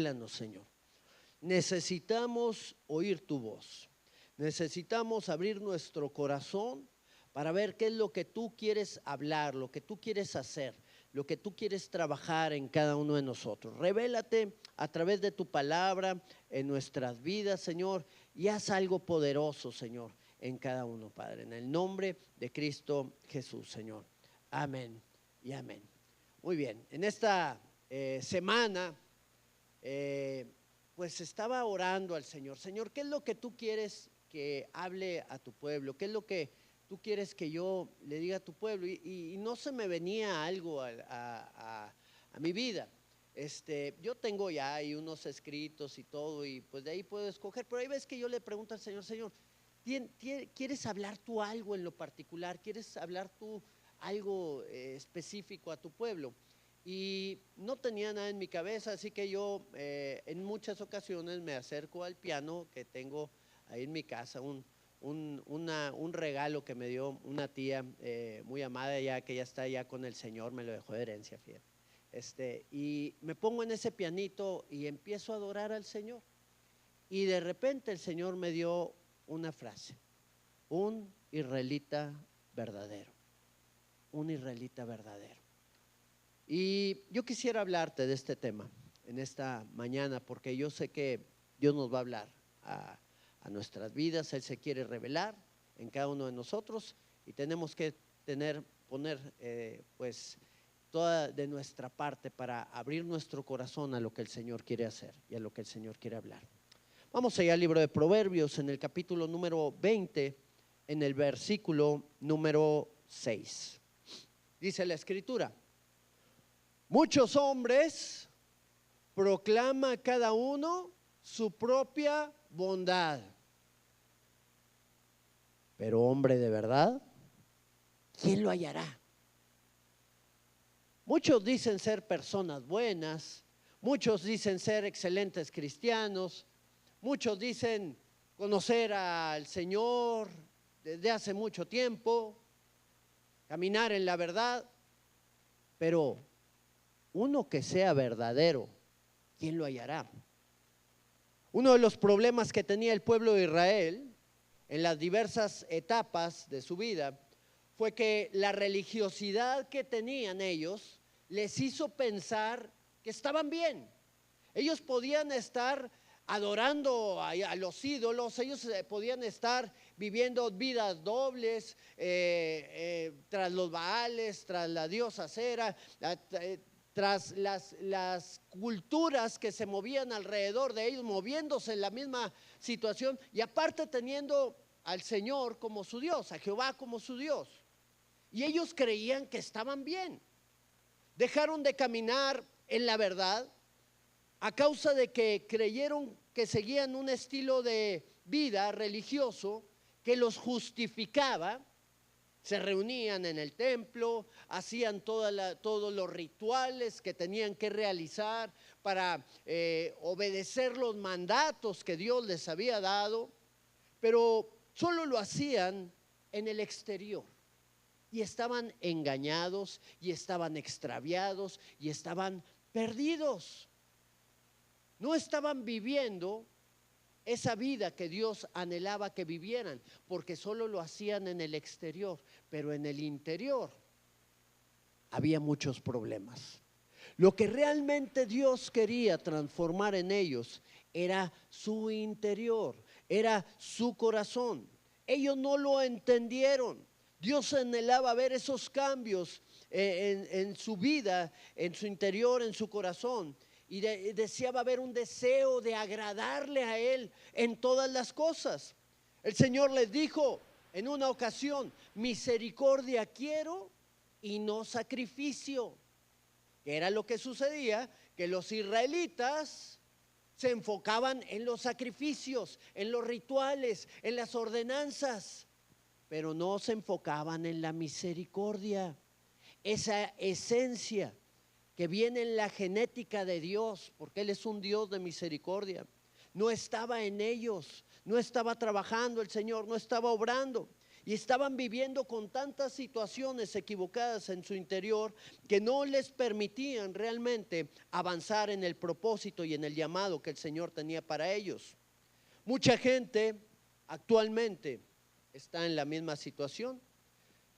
Háblanos, Señor. Necesitamos oír tu voz. Necesitamos abrir nuestro corazón para ver qué es lo que tú quieres hablar, lo que tú quieres hacer, lo que tú quieres trabajar en cada uno de nosotros. Revélate a través de tu palabra en nuestras vidas, Señor, y haz algo poderoso, Señor, en cada uno, Padre. En el nombre de Cristo Jesús, Señor. Amén y amén. Muy bien, en esta semana, pues estaba orando al Señor. Señor, ¿qué es lo que tú quieres que hable a tu pueblo? ¿Qué es lo que tú quieres que yo le diga a tu pueblo? Y no se me venía algo a mi vida. Yo tengo ya ahí unos escritos y todo, y pues de ahí puedo escoger, pero hay veces que yo le pregunto al Señor: Señor, ¿quieres hablar tú algo en lo particular? ¿Quieres hablar tú algo específico a tu pueblo? Y no tenía nada en mi cabeza, así que yo en muchas ocasiones me acerco al piano que tengo ahí en mi casa, un regalo que me dio una tía muy amada, ya que ya está ya con el Señor, me lo dejó de herencia, fíjate. Y me pongo en ese pianito y empiezo a adorar al Señor. Y de repente el Señor me dio una frase: un israelita verdadero, un israelita verdadero. Y yo quisiera hablarte de este tema en esta mañana, porque yo sé que Dios nos va a hablar a nuestras vidas. Él se quiere revelar en cada uno de nosotros y tenemos que poner pues toda de nuestra parte para abrir nuestro corazón a lo que el Señor quiere hacer y a lo que el Señor quiere hablar. Vamos allá al libro de Proverbios, en el capítulo número 20, en el versículo número 6. Dice la Escritura: muchos hombres proclama cada uno su propia bondad, pero hombre de verdad, ¿quién lo hallará? Muchos dicen ser personas buenas, muchos dicen ser excelentes cristianos, muchos dicen conocer al Señor desde hace mucho tiempo, caminar en la verdad, pero uno que sea verdadero, ¿quién lo hallará? Uno de los problemas que tenía el pueblo de Israel en las diversas etapas de su vida fue que la religiosidad que tenían ellos les hizo pensar que estaban bien. Ellos podían estar adorando a los ídolos, ellos podían estar viviendo vidas dobles tras los Baales, tras la diosa Cera, tras las culturas que se movían alrededor de ellos, moviéndose en la misma situación, y aparte teniendo al Señor como su Dios, a Jehová como su Dios. Y ellos creían que estaban bien. Dejaron de caminar en la verdad a causa de que creyeron que seguían un estilo de vida religioso que los justificaba. Se reunían en el templo, hacían todos los rituales que tenían que realizar para obedecer los mandatos que Dios les había dado, pero solo lo hacían en el exterior. Y estaban engañados, y estaban extraviados, y estaban perdidos. No estaban viviendo esa vida que Dios anhelaba que vivieran, porque solo lo hacían en el exterior, pero en el interior había muchos problemas. Lo que realmente Dios quería transformar en ellos era su interior, era su corazón. Ellos no lo entendieron. Dios anhelaba ver esos cambios en su vida, en su interior, en su corazón. Y deseaba ver un deseo de agradarle a Él en todas las cosas. El Señor les dijo en una ocasión: misericordia quiero y no sacrificio. ¿Qué era lo que sucedía? Que los israelitas se enfocaban en los sacrificios, en los rituales, en las ordenanzas, pero no se enfocaban en la misericordia, esa esencia que viene en la genética de Dios, porque Él es un Dios de misericordia. No estaba en ellos, no estaba trabajando el Señor, no estaba obrando. Y estaban viviendo con tantas situaciones equivocadas en su interior que no les permitían realmente avanzar en el propósito y en el llamado que el Señor tenía para ellos. Mucha gente actualmente está en la misma situación.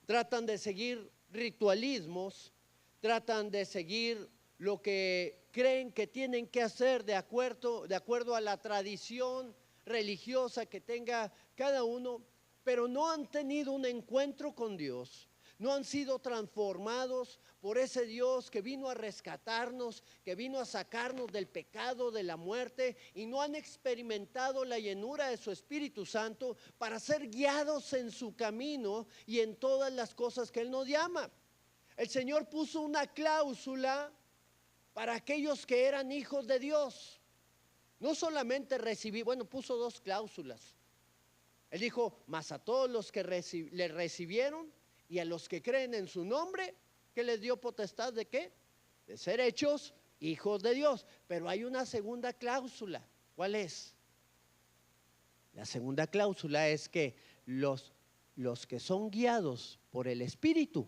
Tratan de seguir ritualismos, tratan de seguir lo que creen que tienen que hacer de acuerdo a la tradición religiosa que tenga cada uno, pero no han tenido un encuentro con Dios, no han sido transformados por ese Dios que vino a rescatarnos, que vino a sacarnos del pecado, de la muerte, y no han experimentado la llenura de su Espíritu Santo para ser guiados en su camino y en todas las cosas que Él nos llama. El Señor puso una cláusula para aquellos que eran hijos de Dios. No solamente puso dos cláusulas. Él dijo, mas a todos los que le recibieron y a los que creen en su nombre, que les dio potestad de ¿qué? De ser hechos hijos de Dios. Pero hay una segunda cláusula. ¿Cuál es? La segunda cláusula es que los que son guiados por el Espíritu,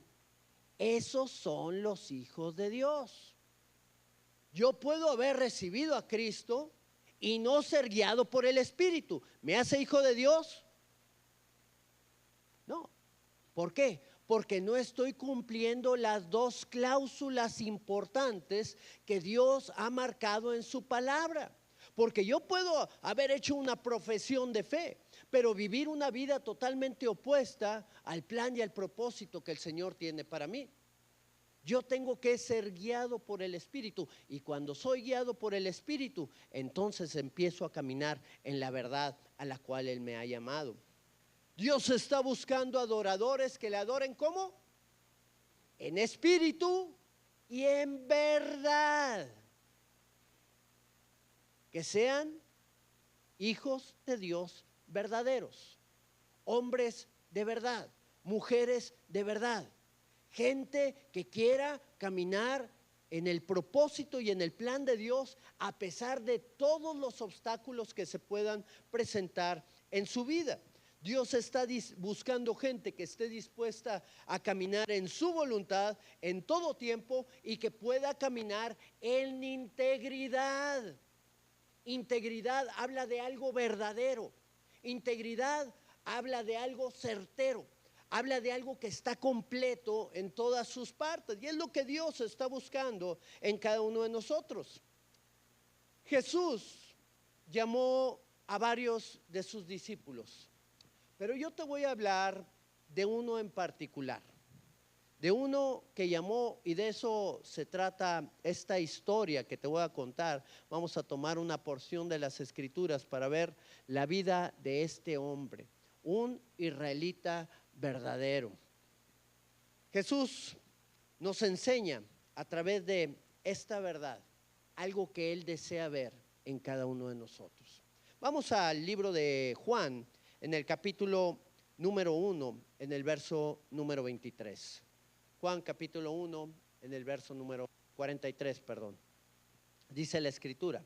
esos son los hijos de Dios. Yo puedo haber recibido a Cristo y no ser guiado por el Espíritu. ¿Me hace hijo de Dios? No. ¿Por qué? Porque no estoy cumpliendo las dos cláusulas importantes que Dios ha marcado en su palabra. Porque yo puedo haber hecho una profesión de fe, pero vivir una vida totalmente opuesta al plan y al propósito que el Señor tiene para mí. Yo tengo que ser guiado por el Espíritu, y cuando soy guiado por el Espíritu, entonces empiezo a caminar en la verdad a la cual Él me ha llamado. Dios está buscando adoradores que le adoren ¿cómo? En espíritu y en verdad. Que sean hijos de Dios verdaderos, hombres de verdad, mujeres de verdad, gente que quiera caminar en el propósito y en el plan de Dios a pesar de todos los obstáculos que se puedan presentar en su vida. Dios está buscando gente que esté dispuesta a caminar en su voluntad en todo tiempo y que pueda caminar en integridad. Integridad habla de algo verdadero. Integridad habla de algo certero. Habla de algo que está completo en todas sus partes. Y es lo que Dios está buscando en cada uno de nosotros. Jesús llamó a varios de sus discípulos, pero yo te voy a hablar de uno en particular. De uno que llamó, y de eso se trata esta historia que te voy a contar. Vamos a tomar una porción de las Escrituras para ver la vida de este hombre, un israelita verdadero. Jesús nos enseña a través de esta verdad algo que Él desea ver en cada uno de nosotros. Vamos al libro de Juan, en el capítulo número 1, en el verso número 23. Juan capítulo 1, en el verso número 43, perdón. Dice la Escritura: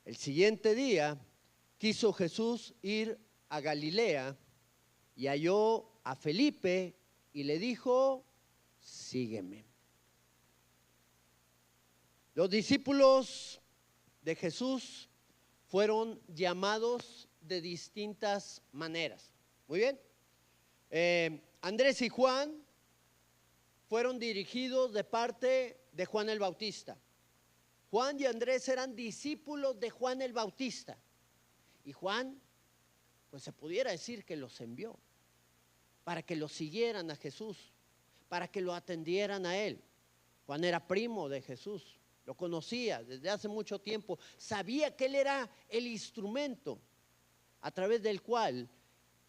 el siguiente día quiso Jesús ir a Galilea y halló a Felipe y le dijo: sígueme. Los discípulos de Jesús fueron llamados de distintas maneras. Muy bien. Andrés y Juan fueron dirigidos de parte de Juan el Bautista. Juan y Andrés eran discípulos de Juan el Bautista. Y Juan, pues se pudiera decir que los envió para que lo siguieran a Jesús, para que lo atendieran a él. Juan era primo de Jesús, lo conocía desde hace mucho tiempo, sabía que él era el instrumento a través del cual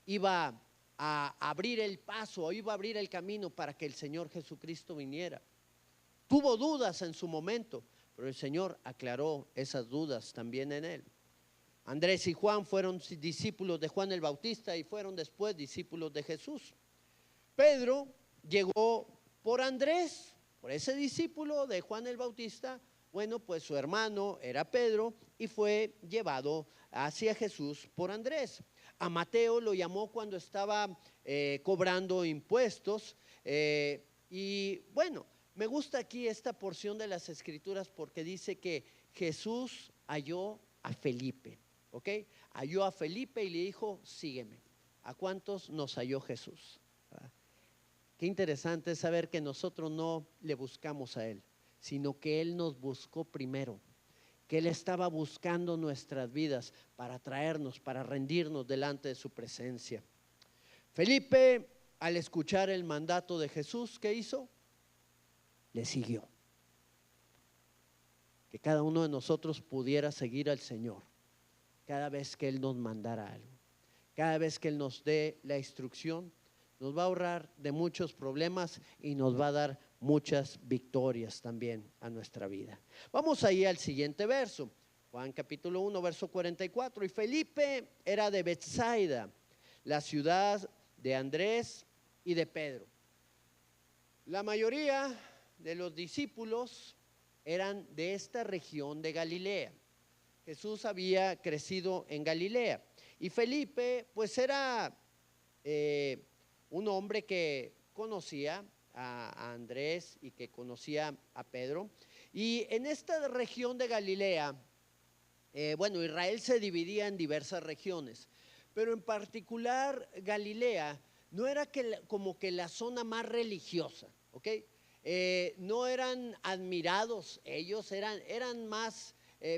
iba a abrir el paso, iba a abrir el camino para que el Señor Jesucristo viniera. Tuvo dudas en su momento, pero el Señor aclaró esas dudas también en él. Andrés y Juan fueron discípulos de Juan el Bautista y fueron después discípulos de Jesús. Pedro llegó por Andrés, por ese discípulo de Juan el Bautista. Bueno, pues su hermano era Pedro y fue llevado hacia Jesús por Andrés. A Mateo lo llamó cuando estaba cobrando impuestos. Y bueno, me gusta aquí esta porción de las Escrituras porque dice que Jesús halló a Felipe, ¿ok? Halló a Felipe y le dijo, sígueme. ¿A cuántos nos halló Jesús? ¿Verdad? Qué interesante saber que nosotros no le buscamos a Él, sino que Él nos buscó primero, que Él estaba buscando nuestras vidas para traernos, para rendirnos delante de su presencia. Felipe, al escuchar el mandato de Jesús, ¿qué hizo? Le siguió. Que cada uno de nosotros pudiera seguir al Señor cada vez que Él nos mandara algo, cada vez que Él nos dé la instrucción, nos va a ahorrar de muchos problemas y nos va a dar muchas victorias también a nuestra vida. Vamos ahí al siguiente verso, Juan capítulo 1, verso 44. Y Felipe era de Betsaida, la ciudad de Andrés y de Pedro. La mayoría de los discípulos eran de esta región de Galilea. Jesús había crecido en Galilea y Felipe pues era un hombre que conocía a Andrés y que conocía a Pedro. Y en esta región de Galilea, bueno, Israel se dividía en diversas regiones, pero en particular Galilea no era como que la zona más religiosa, ¿ok? No eran admirados ellos, eran más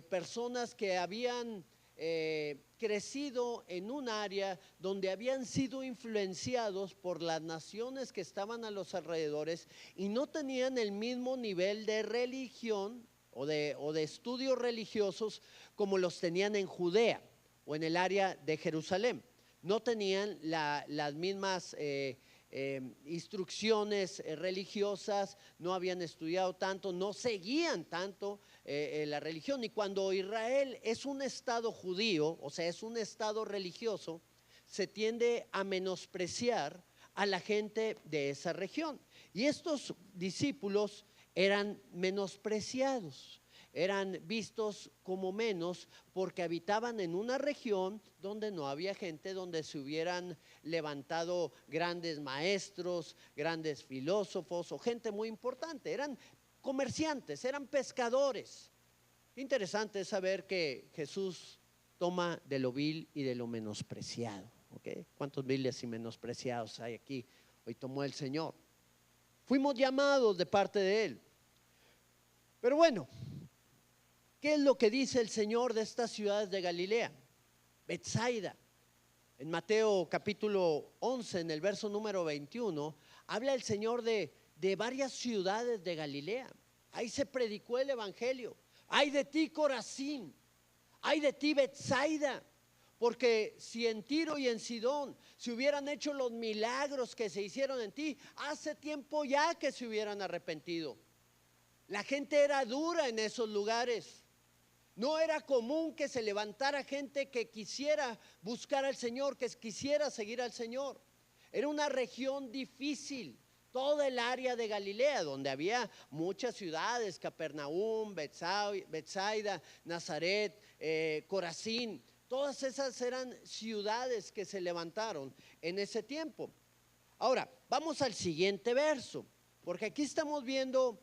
personas que habían crecido en un área donde habían sido influenciados por las naciones que estaban a los alrededores y no tenían el mismo nivel de religión o de estudios religiosos como los tenían en Judea o en el área de Jerusalén. No tenían las mismas instrucciones religiosas, no habían estudiado tanto, no seguían tanto la religión. Y cuando Israel es un estado judío, o sea, es un estado religioso, se tiende a menospreciar a la gente de esa región. Y estos discípulos eran menospreciados, eran vistos como menos porque habitaban en una región donde no había gente, donde se hubieran levantado grandes maestros, grandes filósofos o gente muy importante. Eran comerciantes, eran pescadores. Interesante es saber que Jesús toma de lo vil y de lo menospreciado, ¿ok? ¿Cuántos viles y menospreciados hay aquí? Hoy tomó el Señor. Fuimos llamados de parte de Él. Pero bueno, ¿qué es lo que dice el Señor de estas ciudades de Galilea? Betsaida. En Mateo capítulo 11, en el verso número 21, habla el Señor de varias ciudades de Galilea. Ahí se predicó el evangelio. Ay de ti, Corazín. Ay de ti, Betsaida. Porque si en Tiro y en Sidón se hubieran hecho los milagros que se hicieron en ti, hace tiempo ya que se hubieran arrepentido. La gente era dura en esos lugares. No era común que se levantara gente que quisiera buscar al Señor, que quisiera seguir al Señor. Era una región difícil, toda el área de Galilea, donde había muchas ciudades, Capernaum, Betsaida, Nazaret, Corazín. Todas esas eran ciudades que se levantaron en ese tiempo. Ahora, vamos al siguiente verso, porque aquí estamos viendo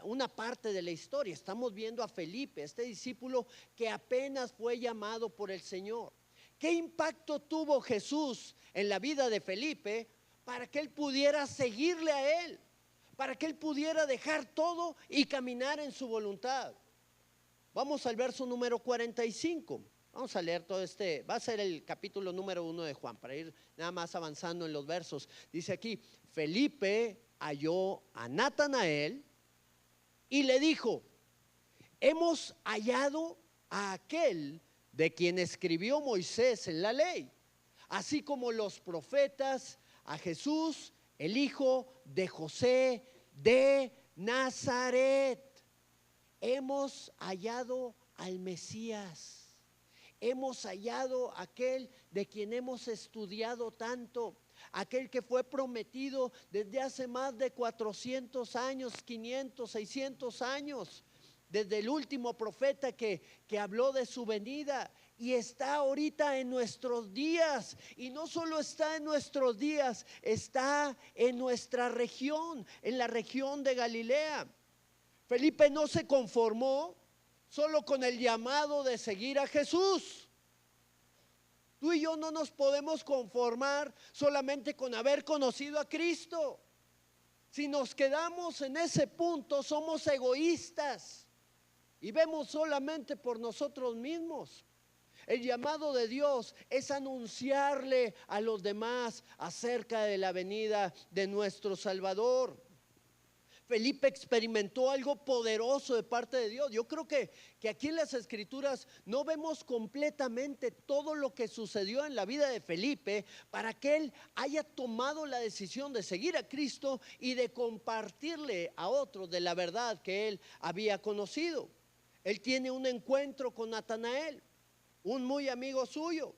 una parte de la historia. Estamos viendo a Felipe, este discípulo que apenas fue llamado por el Señor. ¿Qué impacto tuvo Jesús en la vida de Felipe para que él pudiera seguirle a él? Para que él pudiera dejar todo y caminar en su voluntad. Vamos al verso número 45. Vamos a leer todo va a ser el capítulo número 1 de Juan, para ir nada más avanzando en los versos. Dice aquí, Felipe halló a Natanael y le dijo, hemos hallado a aquel de quien escribió Moisés en la ley, así como los profetas, a Jesús, el hijo de José de Nazaret. Hemos hallado al Mesías. Hemos hallado aquel de quien hemos estudiado tanto, aquel que fue prometido desde hace más de 400 años, 500, 600 años. desde el último profeta que habló de su venida, y está ahorita en nuestros días. Y no solo está en nuestros días, está en nuestra región, en la región de Galilea. Felipe no se conformó solo con el llamado de seguir a Jesús. Tú y yo no nos podemos conformar solamente con haber conocido a Cristo. Si nos quedamos en ese punto, somos egoístas y vemos solamente por nosotros mismos. El llamado de Dios es anunciarle a los demás acerca de la venida de nuestro Salvador. Felipe experimentó algo poderoso de parte de Dios. Yo creo que aquí en las Escrituras no vemos completamente todo lo que sucedió en la vida de Felipe para que él haya tomado la decisión de seguir a Cristo y de compartirle a otros de la verdad que él había conocido. Él tiene un encuentro con Natanael, un muy amigo suyo.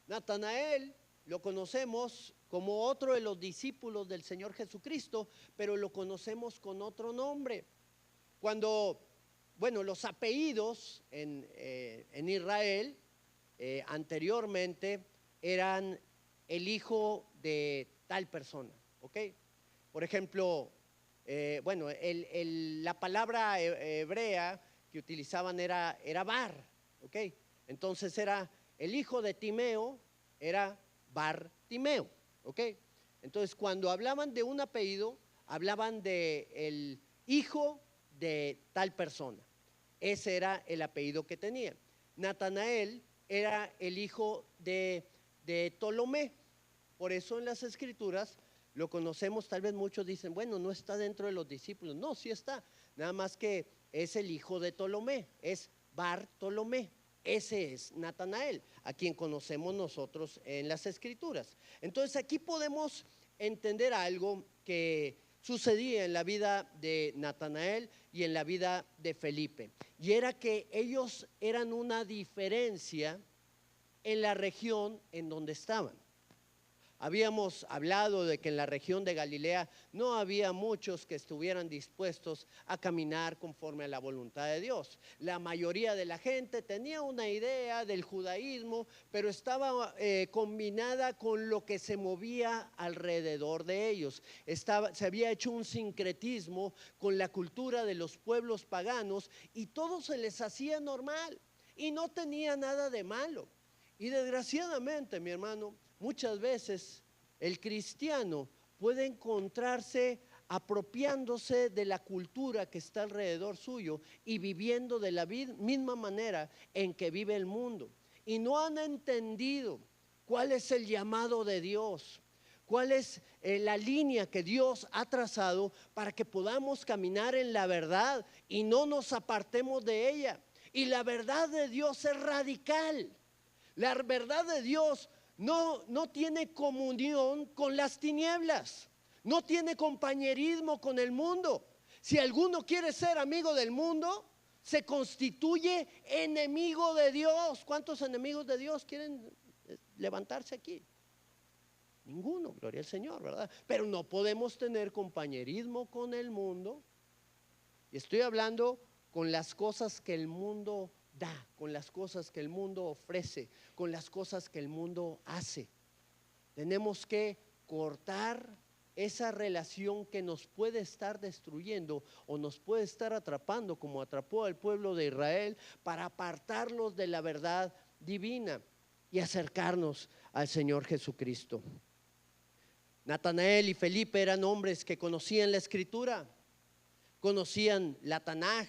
Natanael lo conocemos como otro de los discípulos del Señor Jesucristo, pero lo conocemos con otro nombre. Los apellidos en Israel anteriormente eran el hijo de tal persona, ¿ok? Por ejemplo, la palabra hebrea que utilizaban era Bar, ¿ok? Entonces era el hijo de Timeo, era Bartimeo, ¿ok? Entonces cuando hablaban de un apellido, hablaban de el hijo de tal persona. Ese era el apellido que tenía. Natanael era el hijo de Ptolomé. Por eso en las Escrituras lo conocemos. Tal vez muchos dicen, bueno, no está dentro de los discípulos. No, sí está, nada más que es el hijo de Ptolomé, es Bartolomé. Ese es Natanael, a quien conocemos nosotros en las Escrituras. Entonces aquí podemos entender algo que sucedía en la vida de Natanael y en la vida de Felipe, y era que ellos eran una diferencia en la región en donde estaban. Habíamos hablado de que en la región de Galilea no había muchos que estuvieran dispuestos a caminar conforme a la voluntad de Dios. La mayoría de la gente tenía una idea del judaísmo, pero estaba combinada con lo que se movía alrededor de ellos. Se había hecho un sincretismo con la cultura de los pueblos paganos y todo se les hacía normal y no tenía nada de malo. Y desgraciadamente, mi hermano, muchas veces el cristiano puede encontrarse apropiándose de la cultura que está alrededor suyo y viviendo de la misma manera en que vive el mundo. Y no han entendido cuál es el llamado de Dios, cuál es la línea que Dios ha trazado para que podamos caminar en la verdad y no nos apartemos de ella. Y la verdad de Dios es radical. La verdad de Dios no tiene comunión con las tinieblas, no tiene compañerismo con el mundo. Si alguno quiere ser amigo del mundo, se constituye enemigo de Dios. ¿Cuántos enemigos de Dios quieren levantarse aquí? Ninguno, gloria al Señor, ¿verdad? Pero no podemos tener compañerismo con el mundo. Y estoy hablando con las cosas que el mundo da, con las cosas que el mundo ofrece, con las cosas que el mundo hace. Tenemos que cortar esa relación que nos puede estar destruyendo o nos puede estar atrapando, como atrapó al pueblo de Israel, para apartarlos de la verdad divina y acercarnos al Señor Jesucristo. Natanael y Felipe eran hombres que conocían la Escritura, conocían la Tanaj,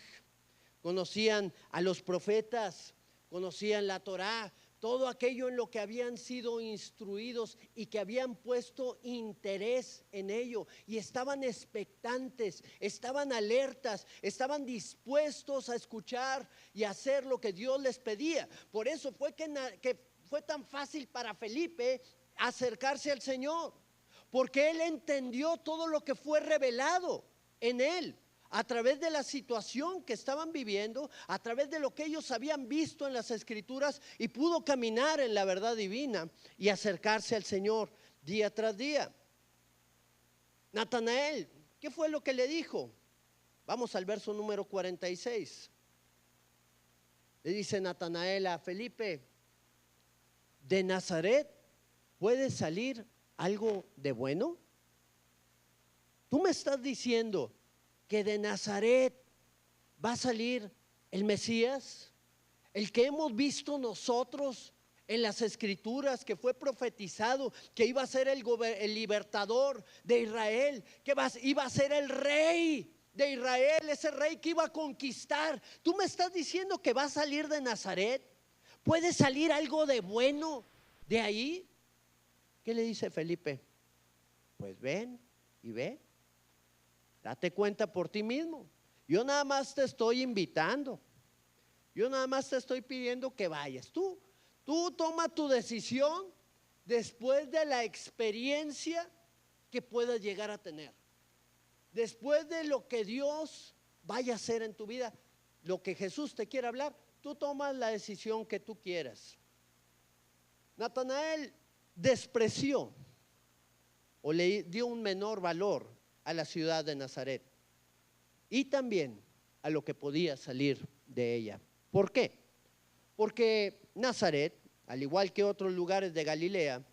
conocían a los profetas, conocían la Torá, todo aquello en lo que habían sido instruidos y que habían puesto interés en ello, y estaban expectantes, estaban alertas, estaban dispuestos a escuchar y hacer lo que Dios les pedía. Por eso fue que fue tan fácil para Felipe acercarse al Señor, porque él entendió todo lo que fue revelado en él, a través de la situación que estaban viviendo, a través de lo que ellos habían visto en las Escrituras, y pudo caminar en la verdad divina y acercarse al Señor día tras día. Natanael, ¿qué fue lo que le dijo? Vamos al verso número 46. Le dice Natanael a Felipe, ¿de Nazaret puede salir algo de bueno? ¿Tú me estás diciendo que de Nazaret va a salir el Mesías? El que hemos visto nosotros en las escrituras, que fue profetizado, que iba a ser el libertador de Israel, que iba a ser el rey de Israel, ese rey que iba a conquistar. ¿Tú me estás diciendo que va a salir de Nazaret? ¿Puede salir algo de bueno de ahí? ¿Qué le dice Felipe? Pues ven y ve, date cuenta por ti mismo. Yo nada más te estoy invitando. Yo nada más te estoy pidiendo que vayas. Tú toma tu decisión después de la experiencia que puedas llegar a tener. Después de lo que Dios vaya a hacer en tu vida, lo que Jesús te quiera hablar, tú tomas la decisión que tú quieras. Natanael despreció o le dio un menor valor a la ciudad de Nazaret y también a lo que podía salir de ella. ¿Por qué? Porque Nazaret, al igual que otros lugares de Galilea,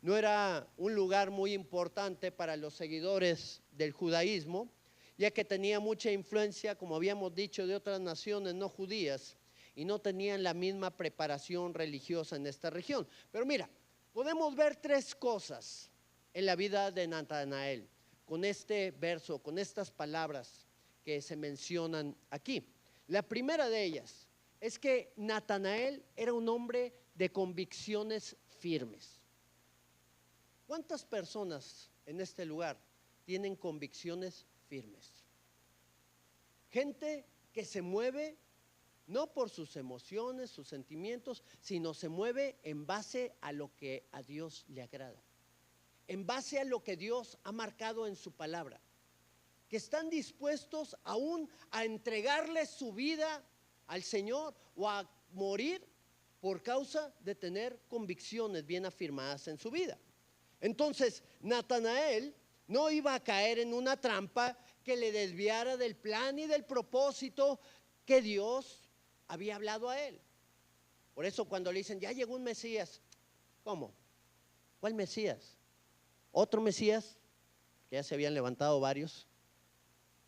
no era un lugar muy importante para los seguidores del judaísmo, ya que tenía mucha influencia, como habíamos dicho, de otras naciones no judías y no tenían la misma preparación religiosa en esta región. Pero mira, podemos ver tres cosas en la vida de Natanael con este verso, con estas palabras que se mencionan aquí. La primera de ellas es que Natanael era un hombre de convicciones firmes. ¿Cuántas personas en este lugar tienen convicciones firmes? Gente que se mueve no por sus emociones, sus sentimientos, sino se mueve en base a lo que a Dios le agrada, en base a lo que Dios ha marcado en su palabra, que están dispuestos aún a entregarle su vida al Señor o a morir por causa de tener convicciones bien afirmadas en su vida. Entonces, Natanael no iba a caer en una trampa que le desviara del plan y del propósito que Dios había hablado a él. Por eso cuando le dicen, ya llegó un Mesías, ¿cómo? ¿Cuál Mesías? ¿Otro Mesías? Que ya se habían levantado varios.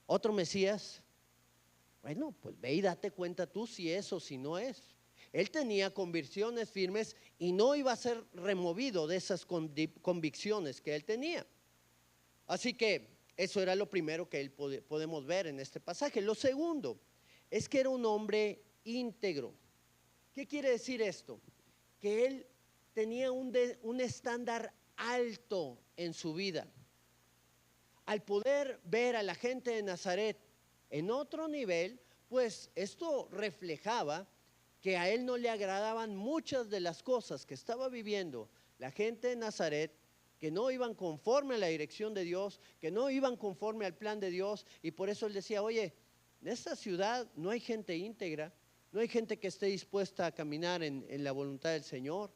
¿Otro Mesías? Bueno, pues ve y date cuenta tú si es o si no es. Él tenía convicciones firmes y no iba a ser removido de esas convicciones que él tenía. Así que eso era lo primero que podemos ver en este pasaje. Lo segundo es que era un hombre íntegro. ¿Qué quiere decir esto? Que él tenía un estándar alto en su vida. Al poder ver a la gente de Nazaret en otro nivel, pues esto reflejaba que a él no le agradaban muchas de las cosas que estaba viviendo la gente de Nazaret, que no iban conforme a la dirección de Dios, que no iban conforme al plan de Dios, y por eso él decía, oye, en esta ciudad no hay gente íntegra, no hay gente que esté dispuesta a caminar en la voluntad del Señor.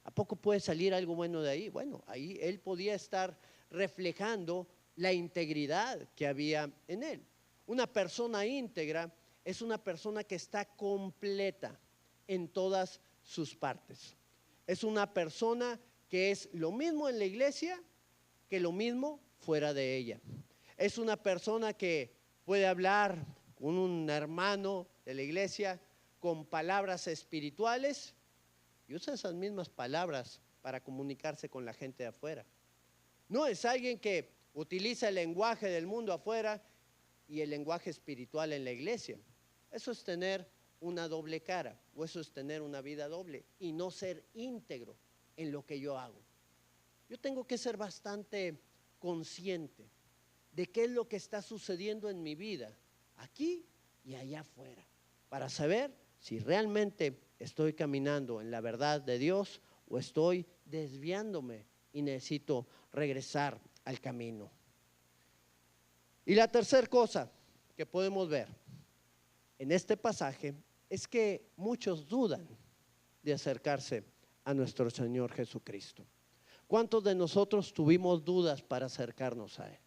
¿A poco puede salir algo bueno de ahí? Bueno, ahí él podía estar reflejando la integridad que había en él. Una persona íntegra es una persona que está completa en todas sus partes. Es una persona que es lo mismo en la iglesia que lo mismo fuera de ella. Es una persona que puede hablar con un hermano de la iglesia con palabras espirituales y usa esas mismas palabras para comunicarse con la gente de afuera. No es alguien que utiliza el lenguaje del mundo afuera y el lenguaje espiritual en la iglesia. Eso es tener una doble cara, o eso es tener una vida doble y no ser íntegro en lo que yo hago. Yo tengo que ser bastante consciente de qué es lo que está sucediendo en mi vida, aquí y allá afuera, para saber si realmente estoy caminando en la verdad de Dios o estoy desviándome y necesito regresar al camino. Y la tercera cosa que podemos ver en este pasaje es que muchos dudan de acercarse a nuestro Señor Jesucristo. ¿Cuántos de nosotros tuvimos dudas para acercarnos a Él?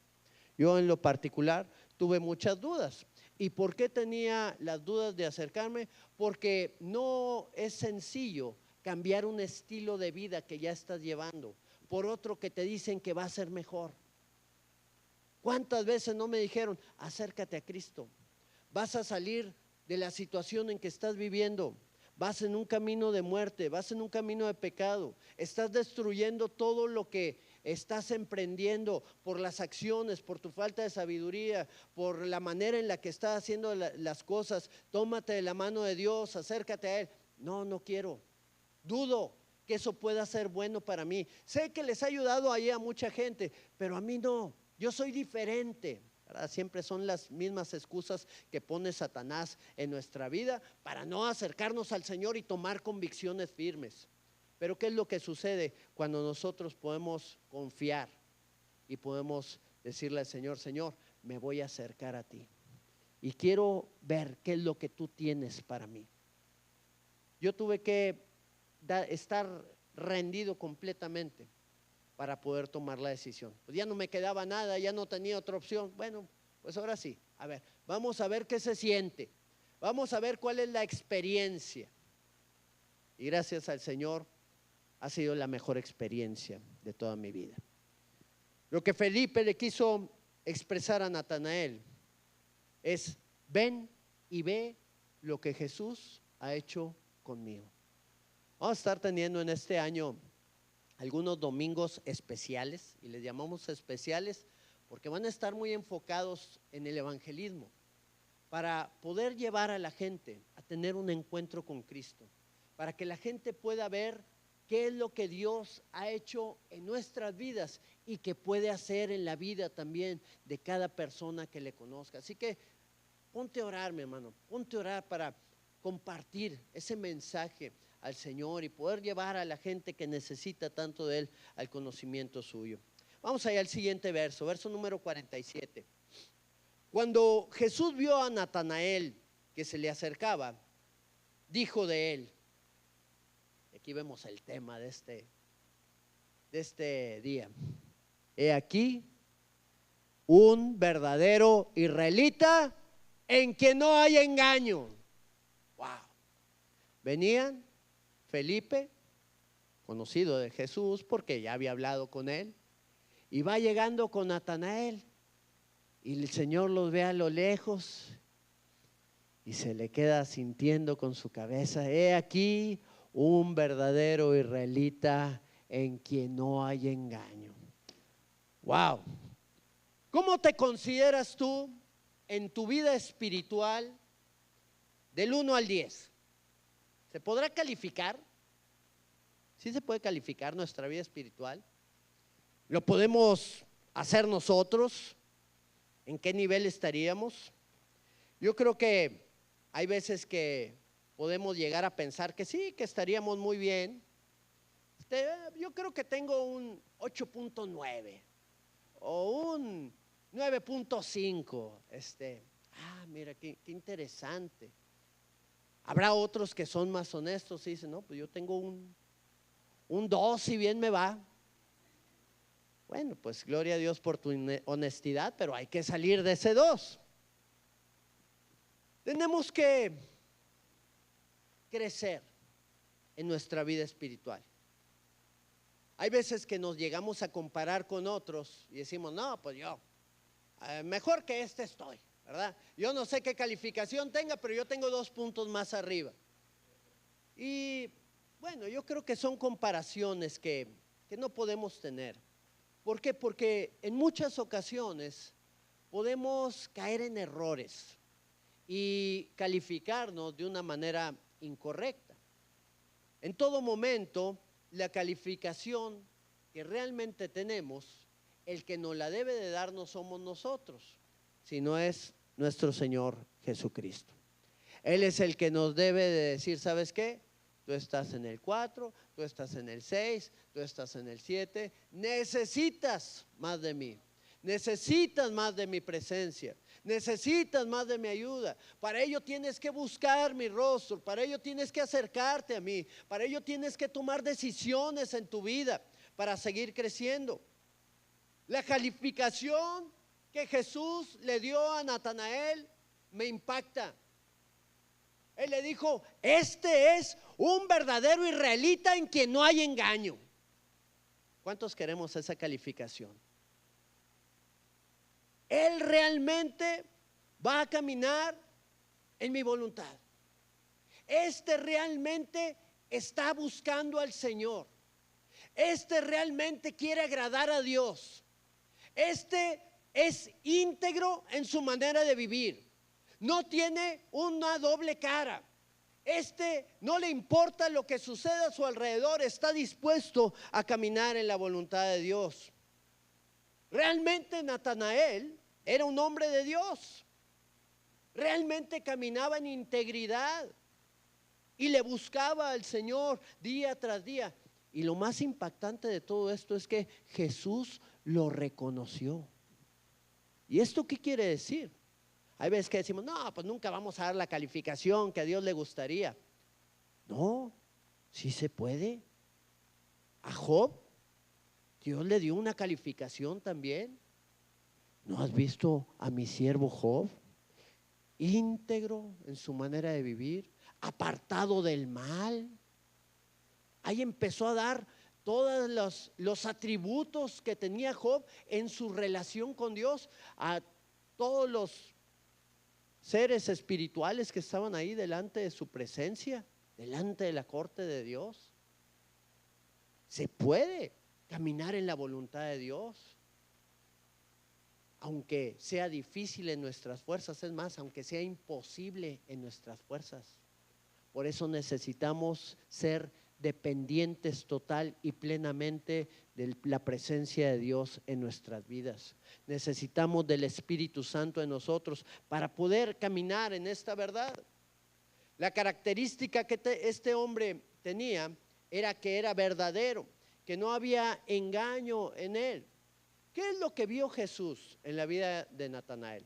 Yo en lo particular tuve muchas dudas ¿Y por qué tenía las dudas de acercarme? Porque no es sencillo cambiar un estilo de vida que ya estás llevando por otro que te dicen que va a ser mejor. ¿Cuántas veces no me dijeron, acércate a Cristo? Vas a salir de la situación en que estás viviendo. Vas en un camino de muerte, vas en un camino de pecado. Estás destruyendo todo lo que estás emprendiendo por las acciones, por tu falta de sabiduría, por la manera en la que estás haciendo las cosas. Tómate de la mano de Dios, acércate a Él. No, no quiero. Dudo que eso pueda ser bueno para mí. Sé que les ha ayudado ahí a mucha gente, pero a mí no. Yo soy diferente. ¿Verdad? Siempre son las mismas excusas que pone Satanás en nuestra vida para no acercarnos al Señor y tomar convicciones firmes. Pero ¿qué es lo que sucede cuando nosotros podemos confiar y podemos decirle al Señor, Señor, me voy a acercar a ti y quiero ver qué es lo que tú tienes para mí? Yo tuve que estar rendido completamente para poder tomar la decisión. Pues ya no me quedaba nada, ya no tenía otra opción. Bueno, pues ahora sí, a ver, vamos a ver qué se siente, vamos a ver cuál es la experiencia. Y gracias al Señor ha sido la mejor experiencia de toda mi vida. Lo que Felipe le quiso expresar a Natanael es: ven y ve lo que Jesús ha hecho conmigo. Vamos a estar teniendo en este año algunos domingos especiales, y les llamamos especiales porque van a estar muy enfocados en el evangelismo, para poder llevar a la gente a tener un encuentro con Cristo, para que la gente pueda ver qué es lo que Dios ha hecho en nuestras vidas y que puede hacer en la vida también de cada persona que le conozca. Así que ponte a orar, mi hermano, ponte a orar para compartir ese mensaje al Señor y poder llevar a la gente que necesita tanto de Él al conocimiento suyo. Vamos allá al siguiente verso, verso número 47. Cuando Jesús vio a Natanael que se le acercaba, dijo de él, aquí vemos el tema de este día: he aquí un verdadero israelita en quien no hay engaño. Wow. Venían Felipe, conocido de Jesús porque ya había hablado con él, y va llegando con Natanael, y el Señor los ve a lo lejos y se le queda sintiendo con su cabeza: he aquí un verdadero israelita en quien no hay engaño. Wow. ¿Cómo te consideras tú en tu vida espiritual del 1 al 10? ¿Se podrá calificar? ¿Sí se puede calificar nuestra vida espiritual? ¿Lo podemos hacer nosotros? ¿En qué nivel estaríamos? Yo creo que hay veces que podemos llegar a pensar que sí, que estaríamos muy bien. Yo creo que tengo un 8.9 o un 9.5. Mira, qué interesante. Habrá otros que son más honestos y dicen, no, pues yo tengo un 2 si bien me va. Bueno, pues gloria a Dios por tu honestidad, pero hay que salir de ese 2. Tenemos que crecer en nuestra vida espiritual. Hay veces que nos llegamos a comparar con otros y decimos, no, pues yo, mejor que estoy, ¿verdad? Yo no sé qué calificación tenga, pero yo tengo 2 puntos más arriba. Y bueno, yo creo que son comparaciones que no podemos tener. ¿Por qué? Porque en muchas ocasiones podemos caer en errores y calificarnos de una manera incorrecta. En todo momento, la calificación que realmente tenemos, el que nos la debe de dar no somos nosotros, sino es nuestro Señor Jesucristo. Él es el que nos debe de decir, ¿sabes qué? Tú estás en el 4, tú estás en el 6, tú estás en el 7, necesitas más de mí, necesitas más de mi presencia, necesitas más de mi ayuda. Para ello tienes que buscar mi rostro, para ello tienes que acercarte a mí, para ello tienes que tomar decisiones en tu vida para seguir creciendo. La calificación que Jesús le dio a Natanael me impacta. Él le dijo, este es un verdadero israelita en quien no hay engaño. ¿Cuántos queremos esa calificación? Él realmente va a caminar en mi voluntad. Este realmente está buscando al Señor. Este realmente quiere agradar a Dios. Este es íntegro en su manera de vivir. No tiene una doble cara. Este no le importa lo que suceda a su alrededor. Está dispuesto a caminar en la voluntad de Dios. Realmente Natanael era un hombre de Dios. Realmente caminaba en integridad y le buscaba al Señor día tras día. Y lo más impactante de todo esto es que Jesús lo reconoció. ¿Y esto qué quiere decir? Hay veces que decimos, no, pues nunca vamos a dar la calificación que a Dios le gustaría. No, sí se puede. A Job, Dios le dio una calificación también. ¿No has visto a mi siervo Job? Íntegro en su manera de vivir, apartado del mal. Ahí empezó a dar todos los atributos que tenía Job en su relación con Dios a todos los seres espirituales que estaban ahí delante de su presencia, delante de la corte de Dios. Se puede caminar en la voluntad de Dios, aunque sea difícil en nuestras fuerzas, es más, aunque sea imposible en nuestras fuerzas. Por eso necesitamos ser dependientes total y plenamente de la presencia de Dios en nuestras vidas. Necesitamos del Espíritu Santo en nosotros para poder caminar en esta verdad. La característica que este hombre tenía era que era verdadero, que no había engaño en él. ¿Qué es lo que vio Jesús en la vida de Natanael?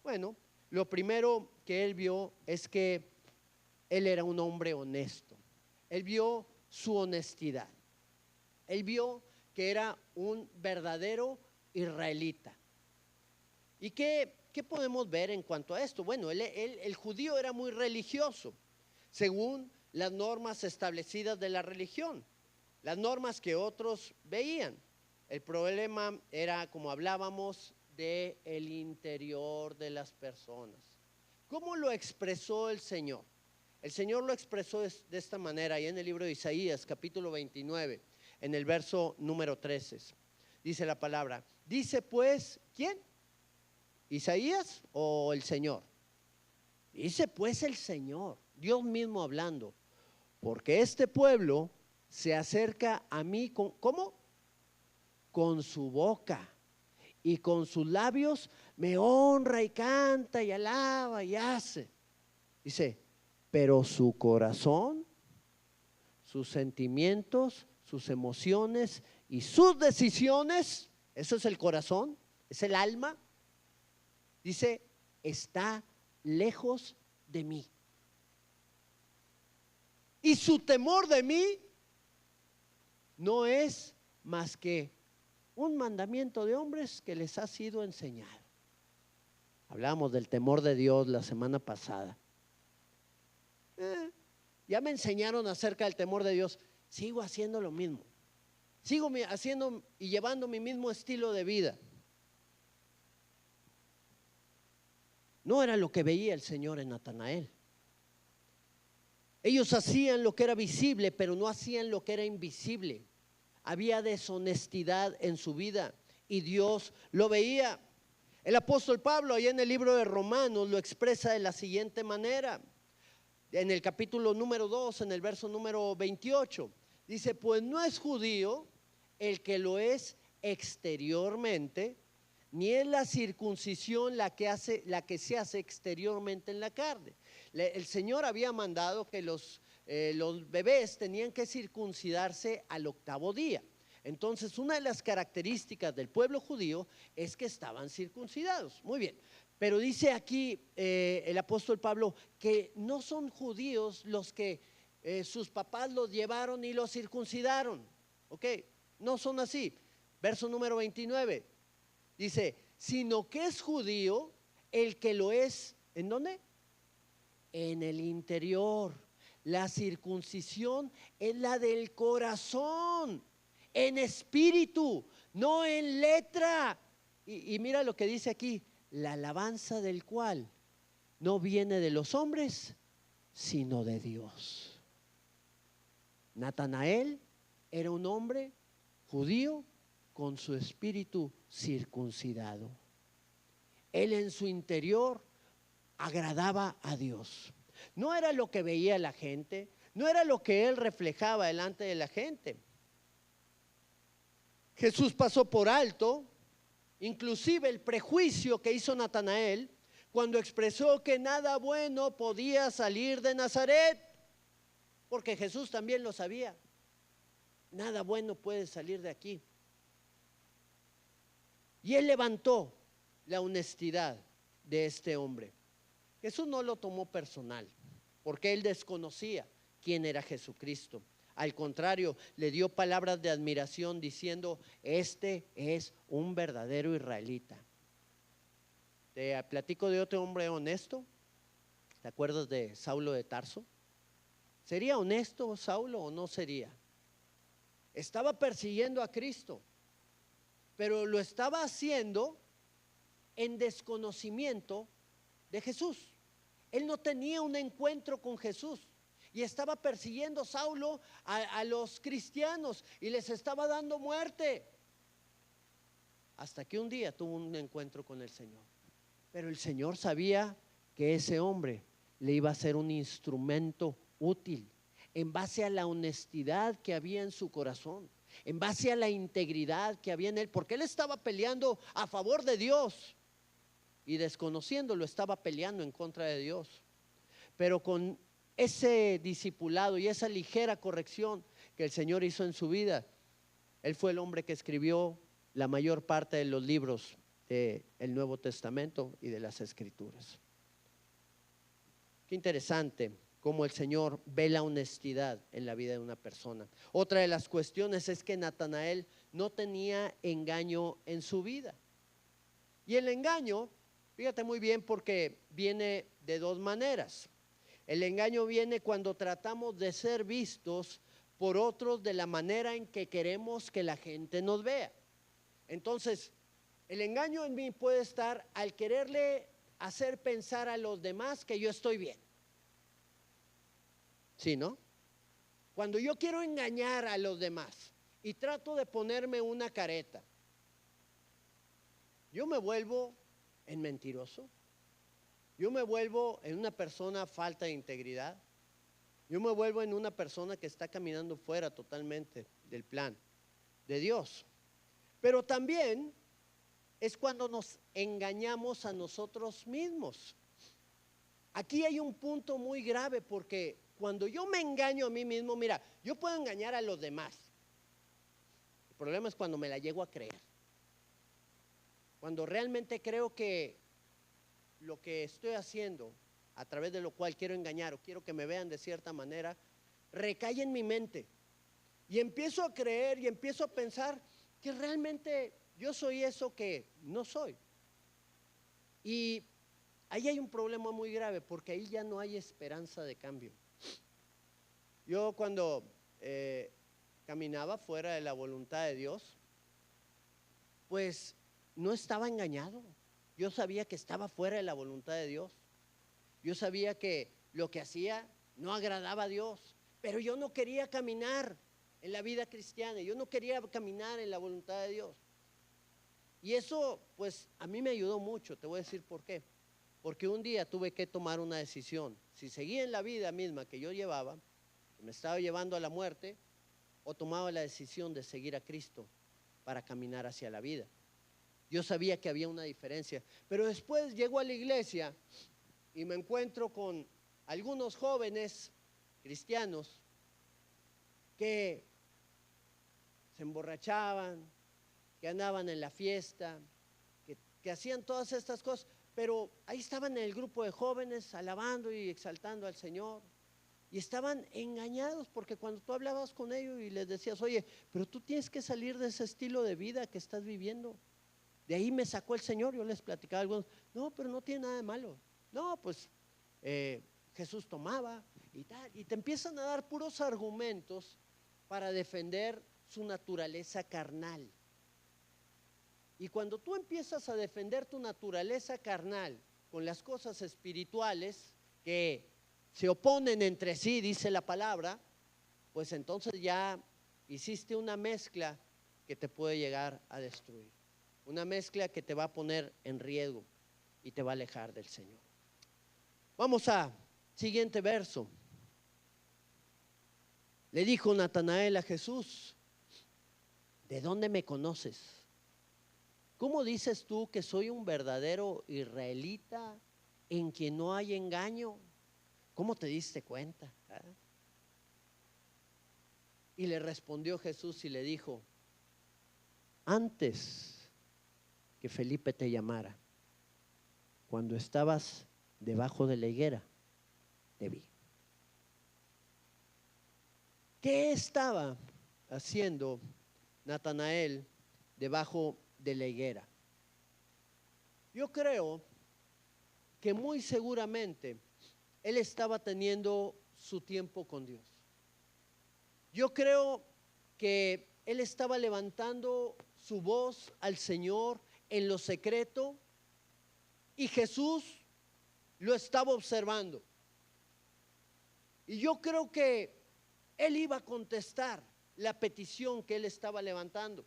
Bueno, lo primero que él vio es que él era un hombre honesto. Él vio su honestidad. Él vio que era un verdadero israelita. ¿Y qué podemos ver en cuanto a esto? Bueno, el judío era muy religioso, según las normas establecidas de la religión, las normas que otros veían. El problema era, como hablábamos, del interior de las personas. ¿Cómo lo expresó el Señor? El Señor lo expresó de esta manera, ahí en el libro de Isaías, capítulo 29, en el verso número 13. Dice la palabra, dice pues, ¿quién? ¿Isaías o el Señor? Dice pues el Señor, Dios mismo hablando, porque este pueblo se acerca a mí, ¿cómo? Con su boca y con sus labios me honra y canta y alaba y hace. Dice, pero su corazón, sus sentimientos, sus emociones y sus decisiones, eso es el corazón, es el alma, dice, está lejos de mí. Y su temor de mí no es más que un mandamiento de hombres que les ha sido enseñado. Hablamos del temor de Dios la semana pasada. Ya me enseñaron acerca del temor de Dios. Sigo haciendo lo mismo. Sigo haciendo y llevando mi mismo estilo de vida. No era lo que veía el Señor en Natanael. Ellos hacían lo que era visible, pero no hacían lo que era invisible. Había deshonestidad en su vida y Dios lo veía. El apóstol Pablo, ahí en el libro de Romanos, lo expresa de la siguiente manera. En el capítulo número 2, en el verso número 28, dice, pues no es judío el que lo es exteriormente, ni es la circuncisión la que se hace exteriormente en la carne. El Señor había mandado que los bebés tenían que circuncidarse al 8º día. Entonces, una de las características del pueblo judío es que estaban circuncidados. Muy bien, pero dice aquí el apóstol Pablo que no son judíos los que sus papás los llevaron y los circuncidaron. Ok, no son así. Verso número 29 dice, sino que es judío el que lo es ¿En dónde? En el interior. La circuncisión es la del corazón, en espíritu, no en letra. Y mira lo que dice aquí, la alabanza del cual no viene de los hombres, sino de Dios. Natanael era un hombre judío con su espíritu circuncidado. Él en su interior agradaba a Dios. No era lo que veía la gente, no era lo que él reflejaba delante de la gente. Jesús pasó por alto, inclusive el prejuicio que hizo Natanael cuando expresó que nada bueno podía salir de Nazaret, porque Jesús también lo sabía. Nada bueno puede salir de aquí. Y él levantó la honestidad de este hombre. Jesús no lo tomó personal, porque él desconocía quién era Jesucristo. Al contrario, le dio palabras de admiración diciendo, este es un verdadero israelita. Te platico de otro hombre honesto. ¿Te acuerdas de Saulo de Tarso? ¿Sería honesto Saulo o no sería? Estaba persiguiendo a Cristo, pero lo estaba haciendo en desconocimiento de Jesús. Él no tenía un encuentro con Jesús y estaba persiguiendo Saulo a los cristianos y les estaba dando muerte. Hasta que un día tuvo un encuentro con el Señor. Pero el Señor sabía que ese hombre le iba a ser un instrumento útil en base a la honestidad que había en su corazón, en base a la integridad que había en él, porque él estaba peleando a favor de Dios y desconociéndolo estaba peleando en contra de Dios. Pero con ese discipulado y esa ligera corrección que el Señor hizo en su vida, él fue el hombre que escribió la mayor parte de los libros del Nuevo Testamento y de las Escrituras. Qué interesante cómo el Señor ve la honestidad en la vida de una persona. Otra de las cuestiones es que Natanael no tenía engaño en su vida. Y el engaño, fíjate muy bien, porque viene de dos maneras. El engaño viene cuando tratamos de ser vistos por otros de la manera en que queremos que la gente nos vea. Entonces, el engaño en mí puede estar al quererle hacer pensar a los demás que yo estoy bien. ¿Sí, no? Cuando yo quiero engañar a los demás y trato de ponerme una careta, yo me vuelvo en mentiroso, yo me vuelvo en una persona falta de integridad, yo me vuelvo en una persona que está caminando fuera totalmente del plan de Dios. Pero también es cuando nos engañamos a nosotros mismos. Aquí hay un punto muy grave, porque cuando yo me engaño a mí mismo, mira, yo puedo engañar a los demás. El problema es cuando me la llego a creer. Cuando realmente creo que lo que estoy haciendo, a través de lo cual quiero engañar o quiero que me vean de cierta manera, recae en mi mente. Y empiezo a creer y empiezo a pensar que realmente yo soy eso que no soy. Y ahí hay un problema muy grave, porque ahí ya no hay esperanza de cambio. Yo cuando caminaba fuera de la voluntad de Dios, pues no estaba engañado. Yo sabía que estaba fuera de la voluntad de Dios. Yo sabía que lo que hacía no agradaba a Dios, pero yo no quería caminar en la vida cristiana, yo no quería caminar en la voluntad de Dios. Y eso pues a mí me ayudó mucho, te voy a decir por qué. Porque un día tuve que tomar una decisión: si seguía en la vida misma que yo llevaba, que me estaba llevando a la muerte, o tomaba la decisión de seguir a Cristo para caminar hacia la vida. Yo sabía que había una diferencia, pero después llego a la iglesia y me encuentro con algunos jóvenes cristianos que se emborrachaban, que andaban en la fiesta, que hacían todas estas cosas, pero ahí estaban en el grupo de jóvenes alabando y exaltando al Señor. Y estaban engañados, porque cuando tú hablabas con ellos y les decías, oye, pero tú tienes que salir de ese estilo de vida que estás viviendo. De ahí me sacó el Señor. Yo les platicaba a algunos, no, pero no tiene nada de malo. No, pues Jesús tomaba y tal. Y te empiezan a dar puros argumentos para defender su naturaleza carnal. Y cuando tú empiezas a defender tu naturaleza carnal con las cosas espirituales que se oponen entre sí, dice la palabra, pues entonces ya hiciste una mezcla que te puede llegar a destruir. Una mezcla que te va a poner en riesgo y te va a alejar del Señor. Vamos a siguiente verso. Le dijo Natanael a Jesús: ¿de dónde me conoces? ¿Cómo dices tú que soy un verdadero israelita en quien no hay engaño? ¿Cómo te diste cuenta? Y le respondió Jesús y le dijo: antes que Felipe te llamara, cuando estabas debajo de la higuera, te vi. ¿Qué estaba haciendo Natanael debajo de la higuera? Yo creo que muy seguramente él estaba teniendo su tiempo con Dios. Yo creo que él estaba levantando su voz al Señor en lo secreto y Jesús lo estaba observando. Y yo creo que él iba a contestar la petición que él estaba levantando.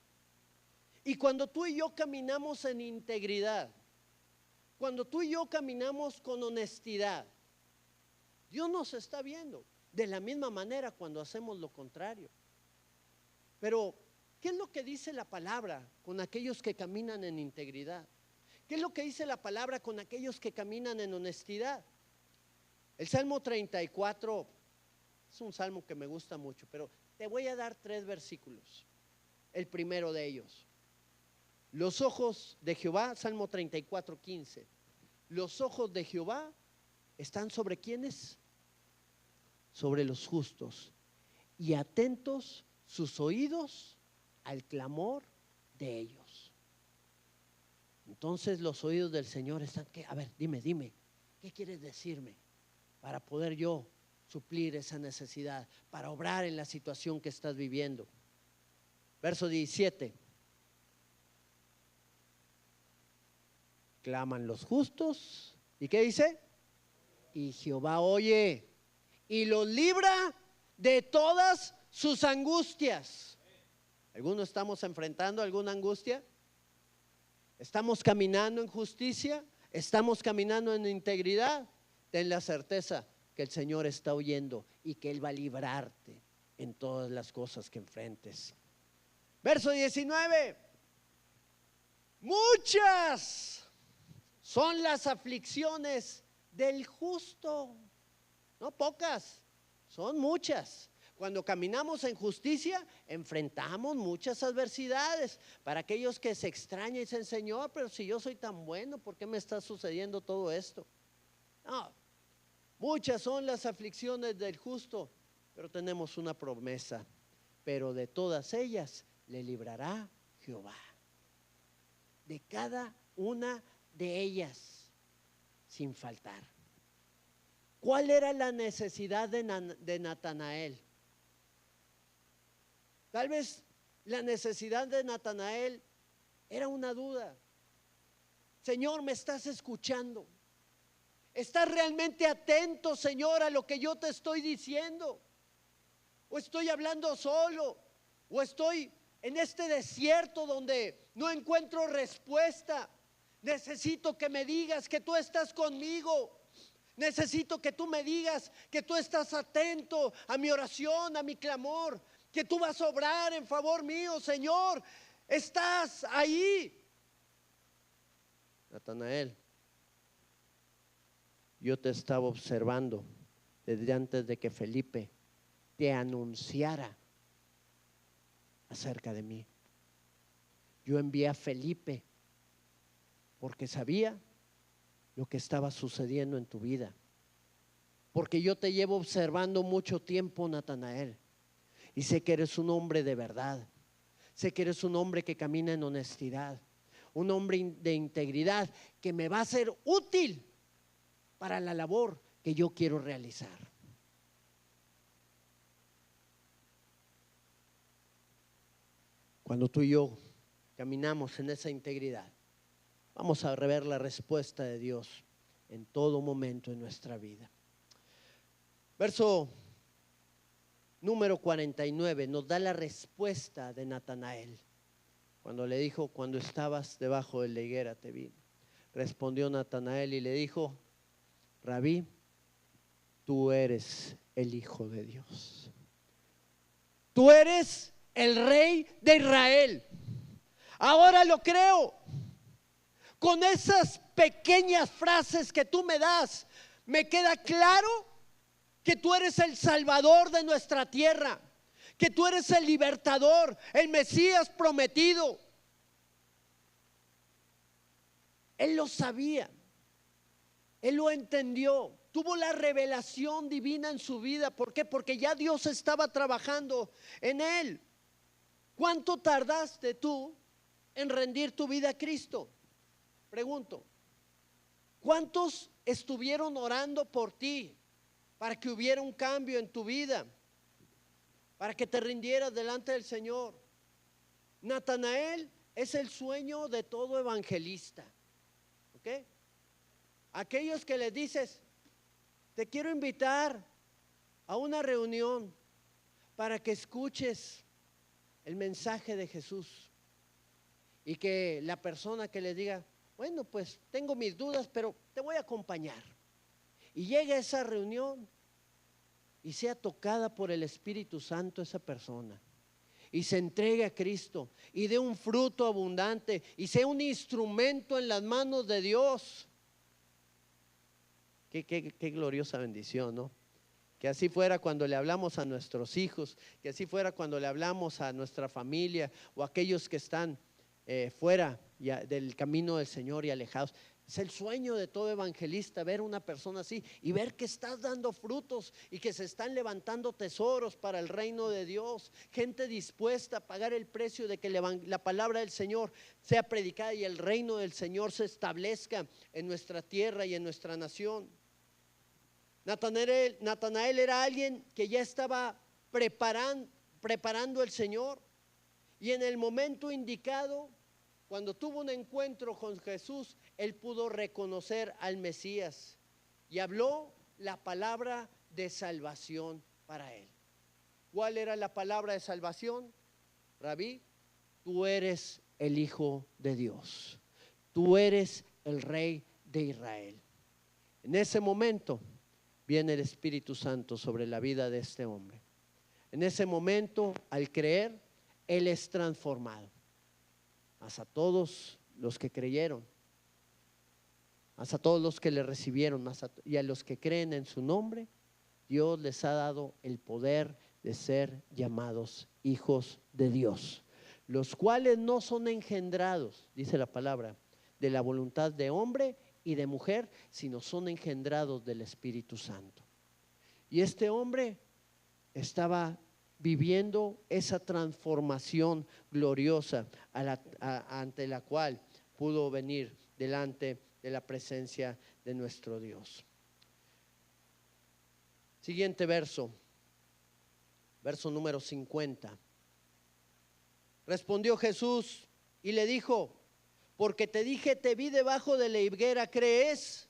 Y cuando tú y yo caminamos en integridad, cuando tú y yo caminamos con honestidad, Dios nos está viendo. De la misma manera cuando hacemos lo contrario. Pero, ¿qué es lo que dice la palabra con aquellos que caminan en integridad? ¿Qué es lo que dice la palabra con aquellos que caminan en honestidad? El Salmo 34 es un salmo que me gusta mucho, pero te voy a dar 3 versículos. El primero de ellos: los ojos de Jehová, Salmo 34, 15. Los ojos de Jehová están sobre ¿quiénes? Sobre los justos, y atentos sus oídos al clamor de ellos. Entonces los oídos del Señor están, ¿qué? A ver, dime, ¿qué quieres decirme? Para poder yo suplir esa necesidad, para obrar en la situación que estás viviendo. Verso 17. Claman los justos, ¿y qué dice? Y Jehová oye y los libra de todas sus angustias. ¿Algunos estamos enfrentando alguna angustia? ¿Estamos caminando en justicia? ¿Estamos caminando en integridad? Ten la certeza que el Señor está oyendo y que Él va a librarte en todas las cosas que enfrentes. Verso 19. Muchas son las aflicciones del justo. No pocas, son muchas. Cuando caminamos en justicia, enfrentamos muchas adversidades. Para aquellos que se extrañan y dicen: Señor, pero si yo soy tan bueno, ¿por qué me está sucediendo todo esto? No, muchas son las aflicciones del justo, pero tenemos una promesa: pero de todas ellas le librará Jehová. De cada una de ellas, sin faltar. ¿Cuál era la necesidad de Natanael? Tal vez la necesidad de Natanael era una duda. Señor, ¿me estás escuchando? ¿Estás realmente atento, Señor, a lo que yo te estoy diciendo? ¿O estoy hablando solo? ¿O estoy en este desierto donde no encuentro respuesta? Necesito que me digas que tú estás conmigo. Necesito que tú me digas que tú estás atento a mi oración, a mi clamor, que tú vas a obrar en favor mío, Señor. Estás ahí. Natanael, yo te estaba observando desde antes de que Felipe te anunciara acerca de mí. Yo envié a Felipe porque sabía lo que estaba sucediendo en tu vida, porque yo te llevo observando mucho tiempo, Natanael, y sé que eres un hombre de verdad, sé que eres un hombre que camina en honestidad, un hombre de integridad que me va a ser útil para la labor que yo quiero realizar. Cuando tú y yo caminamos en esa integridad, vamos a ver la respuesta de Dios en todo momento en nuestra vida. Verso número 49 nos da la respuesta de Natanael. Cuando le dijo, cuando estabas debajo de la higuera te vi. Respondió Natanael y le dijo, Rabí, tú eres el Hijo de Dios. Tú eres el Rey de Israel. Ahora lo creo. Con esas pequeñas frases que tú me das, me queda claro que tú eres el Salvador de nuestra tierra, que tú eres el libertador, el Mesías prometido. Él lo sabía, él lo entendió, tuvo la revelación divina en su vida. ¿Por qué? Porque ya Dios estaba trabajando en él. ¿Cuánto tardaste tú en rendir tu vida a Cristo? Pregunto, ¿cuántos estuvieron orando por ti para que hubiera un cambio en tu vida, para que te rindieras delante del Señor? Natanael es el sueño de todo evangelista, ¿ok? Aquellos que les dices, te quiero invitar a una reunión para que escuches el mensaje de Jesús, y que la persona que le diga, bueno, pues tengo mis dudas, pero te voy a acompañar, y llegue a esa reunión y sea tocada por el Espíritu Santo esa persona, y se entregue a Cristo y dé un fruto abundante y sea un instrumento en las manos de Dios. Qué gloriosa bendición, ¿no? Que así fuera cuando le hablamos a nuestros hijos, que así fuera cuando le hablamos a nuestra familia o a aquellos que están fuera del camino del Señor y alejados. Es el sueño de todo evangelista, ver una persona así y ver que estás dando frutos y que se están levantando tesoros para el reino de Dios, gente dispuesta a pagar el precio de que la palabra del Señor sea predicada y el reino del Señor se establezca en nuestra tierra y en nuestra nación. Natanael era alguien que ya estaba preparando el Señor, y en el momento indicado, cuando tuvo un encuentro con Jesús, él pudo reconocer al Mesías y habló la palabra de salvación para él. ¿Cuál era la palabra de salvación? Rabí, tú eres el Hijo de Dios, tú eres el Rey de Israel. En ese momento viene el Espíritu Santo sobre la vida de este hombre. En ese momento, al creer, él es transformado. Mas a todos los que creyeron, mas a todos los que le recibieron, y a los que creen en su nombre, Dios les ha dado el poder de ser llamados hijos de Dios, los cuales no son engendrados, dice la palabra, de la voluntad de hombre y de mujer, sino son engendrados del Espíritu Santo. Y este hombre estaba viviendo esa transformación gloriosa ante la cual pudo venir delante de la presencia de nuestro Dios. Siguiente verso, verso número 50. Respondió Jesús y le dijo, porque te dije, te vi debajo de la higuera, ¿crees?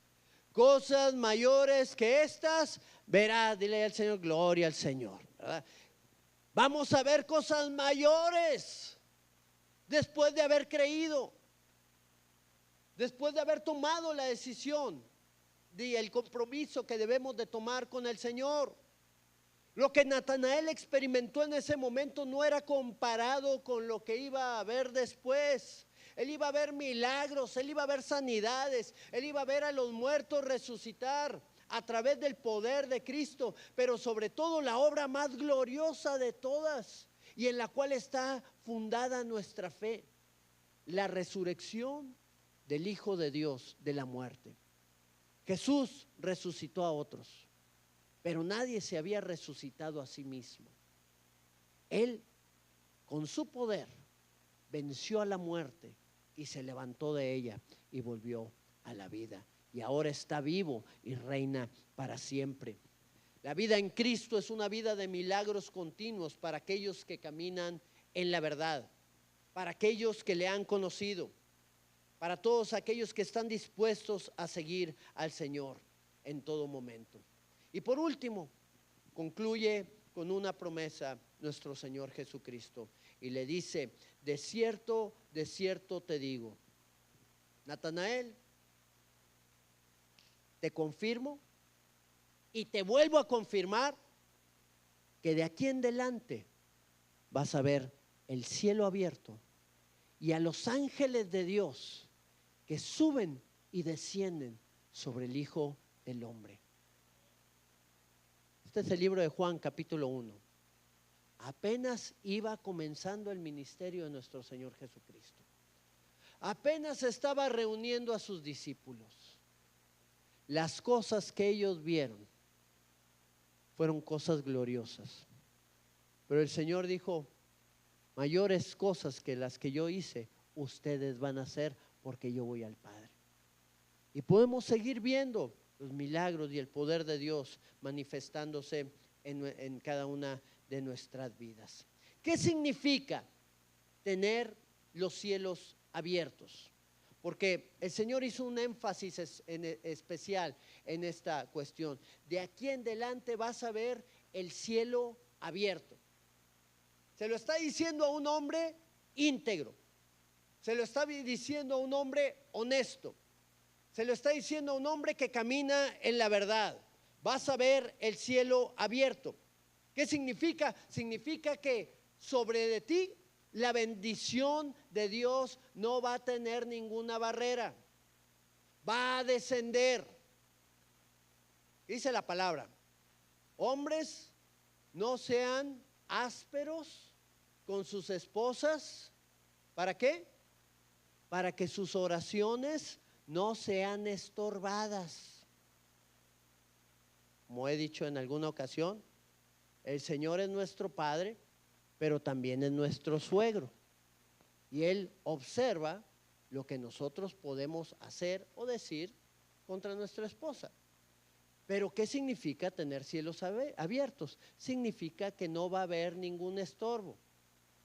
Cosas mayores que estas verás. Dile al Señor, gloria al Señor, ¿verdad? Vamos a ver cosas mayores después de haber creído, después de haber tomado la decisión y el compromiso que debemos de tomar con el Señor. Lo que Natanael experimentó en ese momento no era comparado con lo que iba a ver después. Él iba a ver milagros, él iba a ver sanidades, él iba a ver a los muertos resucitar a través del poder de Cristo, pero sobre todo la obra más gloriosa de todas y en la cual está fundada nuestra fe, la resurrección del Hijo de Dios de la muerte. Jesús resucitó a otros, pero nadie se había resucitado a sí mismo. Él, con su poder, venció a la muerte y se levantó de ella y volvió a la vida. y ahora está vivo y reina para siempre. La vida en Cristo es una vida de milagros continuos para aquellos que caminan en la verdad, para aquellos que le han conocido, para todos aquellos que están dispuestos a seguir al Señor en todo momento. Y por último, concluye con una promesa nuestro Señor Jesucristo y le dice: de cierto te digo, Natanael, te confirmo y te vuelvo a confirmar que de aquí en adelante vas a ver el cielo abierto y a los ángeles de Dios que suben y descienden sobre el Hijo del Hombre. Este es el libro de Juan, capítulo 1. Apenas iba comenzando el ministerio de nuestro Señor Jesucristo. Apenas estaba reuniendo a sus discípulos. Las cosas que ellos vieron fueron cosas gloriosas. Pero el Señor dijo: mayores cosas que las que yo hice, ustedes van a hacer, porque yo voy al Padre. Y podemos seguir viendo los milagros y el poder de Dios manifestándose en cada una de nuestras vidas. ¿Qué significa tener los cielos abiertos? Porque el Señor hizo un énfasis especial en esta cuestión. De aquí en adelante vas a ver el cielo abierto. Se lo está diciendo a un hombre íntegro. Se lo está diciendo a un hombre honesto. Se lo está diciendo a un hombre que camina en la verdad. Vas a ver el cielo abierto. ¿Qué significa? Significa que sobre de ti la bendición de Dios no va a tener ninguna barrera. Va a descender. Dice la palabra: hombres, no sean ásperos con sus esposas. ¿Para qué? Para que sus oraciones no sean estorbadas. Como he dicho en alguna ocasión, el Señor es nuestro Padre, pero también es nuestro suegro. Y Él observa lo que nosotros podemos hacer o decir contra nuestra esposa. Pero ¿qué significa tener cielos abiertos? Significa que no va a haber ningún estorbo.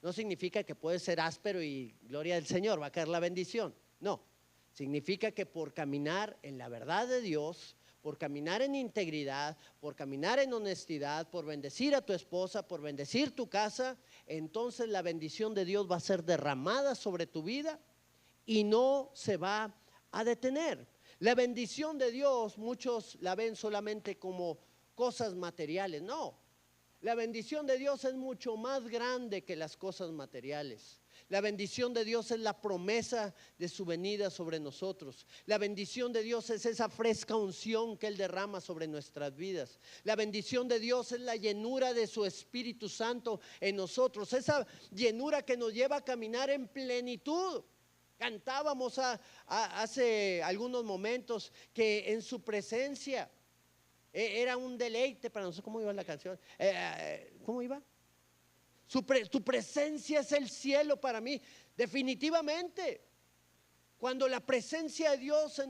No significa que puede ser áspero y gloria al Señor, va a caer la bendición. No, significa que por caminar en la verdad de Dios, por caminar en integridad, por caminar en honestidad, por bendecir a tu esposa, por bendecir tu casa, entonces la bendición de Dios va a ser derramada sobre tu vida y no se va a detener. La bendición de Dios, muchos la ven solamente como cosas materiales. No, la bendición de Dios es mucho más grande que las cosas materiales. La bendición de Dios es la promesa de su venida sobre nosotros. La bendición de Dios es esa fresca unción que Él derrama sobre nuestras vidas. La bendición de Dios es la llenura de su Espíritu Santo en nosotros. Esa llenura que nos lleva a caminar en plenitud. Cantábamos hace algunos momentos que en su presencia era un deleite para nosotros. ¿Cómo iba la canción? ¿Cómo iba? Tu presencia es el cielo para mí. Definitivamente, cuando la presencia de Dios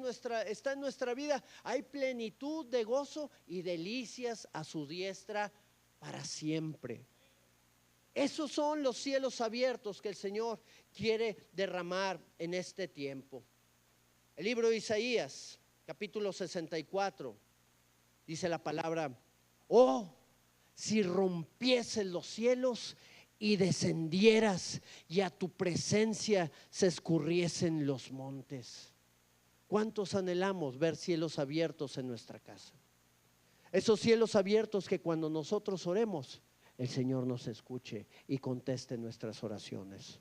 está en nuestra vida, hay plenitud de gozo y delicias a su diestra para siempre. Esos son los cielos abiertos que el Señor quiere derramar en este tiempo. El libro de Isaías, capítulo 64, dice la palabra: oh, si rompieses los cielos y descendieras y a tu presencia se escurriesen los montes. ¿Cuántos anhelamos ver cielos abiertos en nuestra casa? Esos cielos abiertos que cuando nosotros oremos, el Señor nos escuche y conteste nuestras oraciones.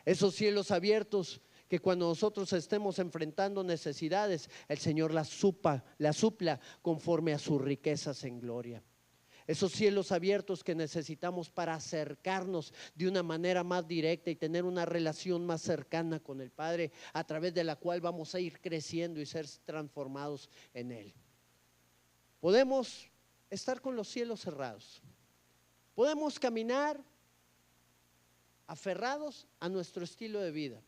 Esos cielos abiertos que cuando nosotros estemos enfrentando necesidades, el Señor las supla conforme a sus riquezas en gloria. Esos cielos abiertos que necesitamos para acercarnos de una manera más directa y tener una relación más cercana con el Padre, a través de la cual vamos a ir creciendo y ser transformados en Él. Podemos estar con los cielos cerrados. Podemos caminar aferrados a nuestro estilo de vida,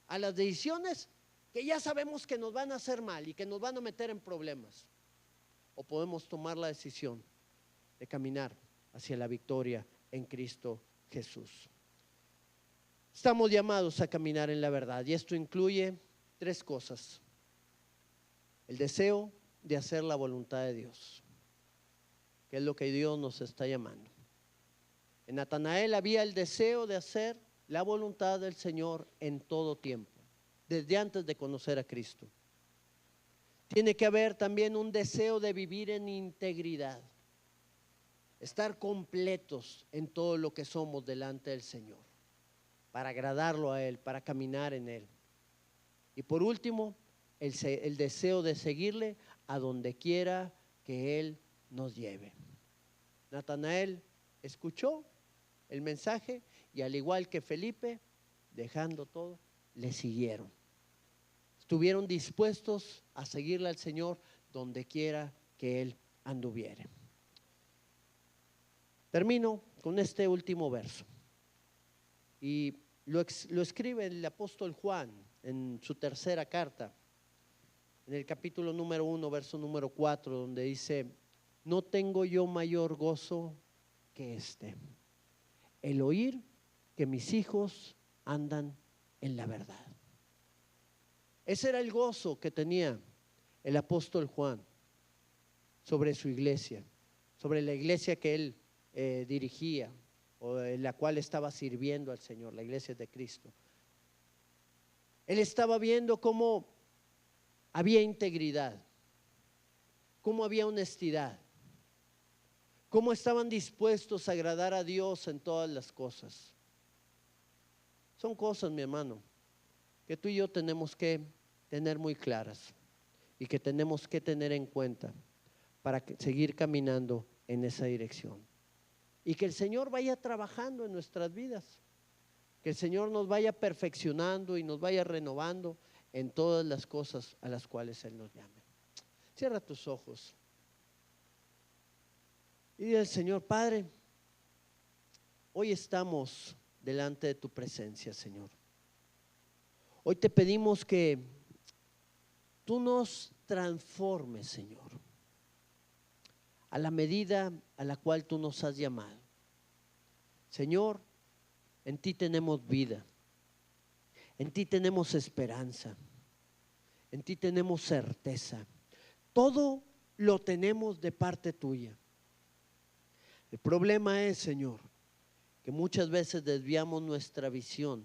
a las decisiones que ya sabemos que nos van a hacer mal y que nos van a meter en problemas. O podemos tomar la decisión de caminar hacia la victoria en Cristo Jesús. Estamos llamados a caminar en la verdad y esto incluye 3 cosas. El deseo de hacer la voluntad de Dios, que es lo que Dios nos está llamando. En Natanael había el deseo de hacer la voluntad del Señor en todo tiempo, desde antes de conocer a Cristo. Tiene que haber también un deseo de vivir en integridad, estar completos en todo lo que somos delante del Señor, para agradarlo a Él, para caminar en Él. Y por último, el deseo de seguirle a donde quiera que Él nos lleve. Natanael escuchó el mensaje y al igual que Felipe, dejando todo, le siguieron. Estuvieron dispuestos a seguirle al Señor donde quiera que Él anduviere. Termino con este último verso. Y lo escribe el apóstol Juan en su tercera carta, en el capítulo número 1, verso número 4, donde dice: no tengo yo mayor gozo que este, el oír que mis hijos andan en la verdad. Ese era el gozo que tenía el apóstol Juan sobre su iglesia, sobre la iglesia que él dirigía o en la cual estaba sirviendo al Señor, la iglesia de Cristo. Él estaba viendo cómo había integridad, cómo había honestidad, cómo estaban dispuestos a agradar a Dios en todas las cosas. Son cosas, mi hermano, que tú y yo tenemos que tener muy claras y que tenemos que tener en cuenta para seguir caminando en esa dirección. Y que el Señor vaya trabajando en nuestras vidas, que el Señor nos vaya perfeccionando y nos vaya renovando en todas las cosas a las cuales Él nos llame. Cierra tus ojos y dile al Señor: Padre, hoy estamos delante de tu presencia, Señor. Hoy te pedimos que tú nos transformes, Señor, a la medida a la cual tú nos has llamado. Señor, en ti tenemos vida, en ti tenemos esperanza, en ti tenemos certeza. Todo lo tenemos de parte tuya. El problema es, Señor, que muchas veces desviamos nuestra visión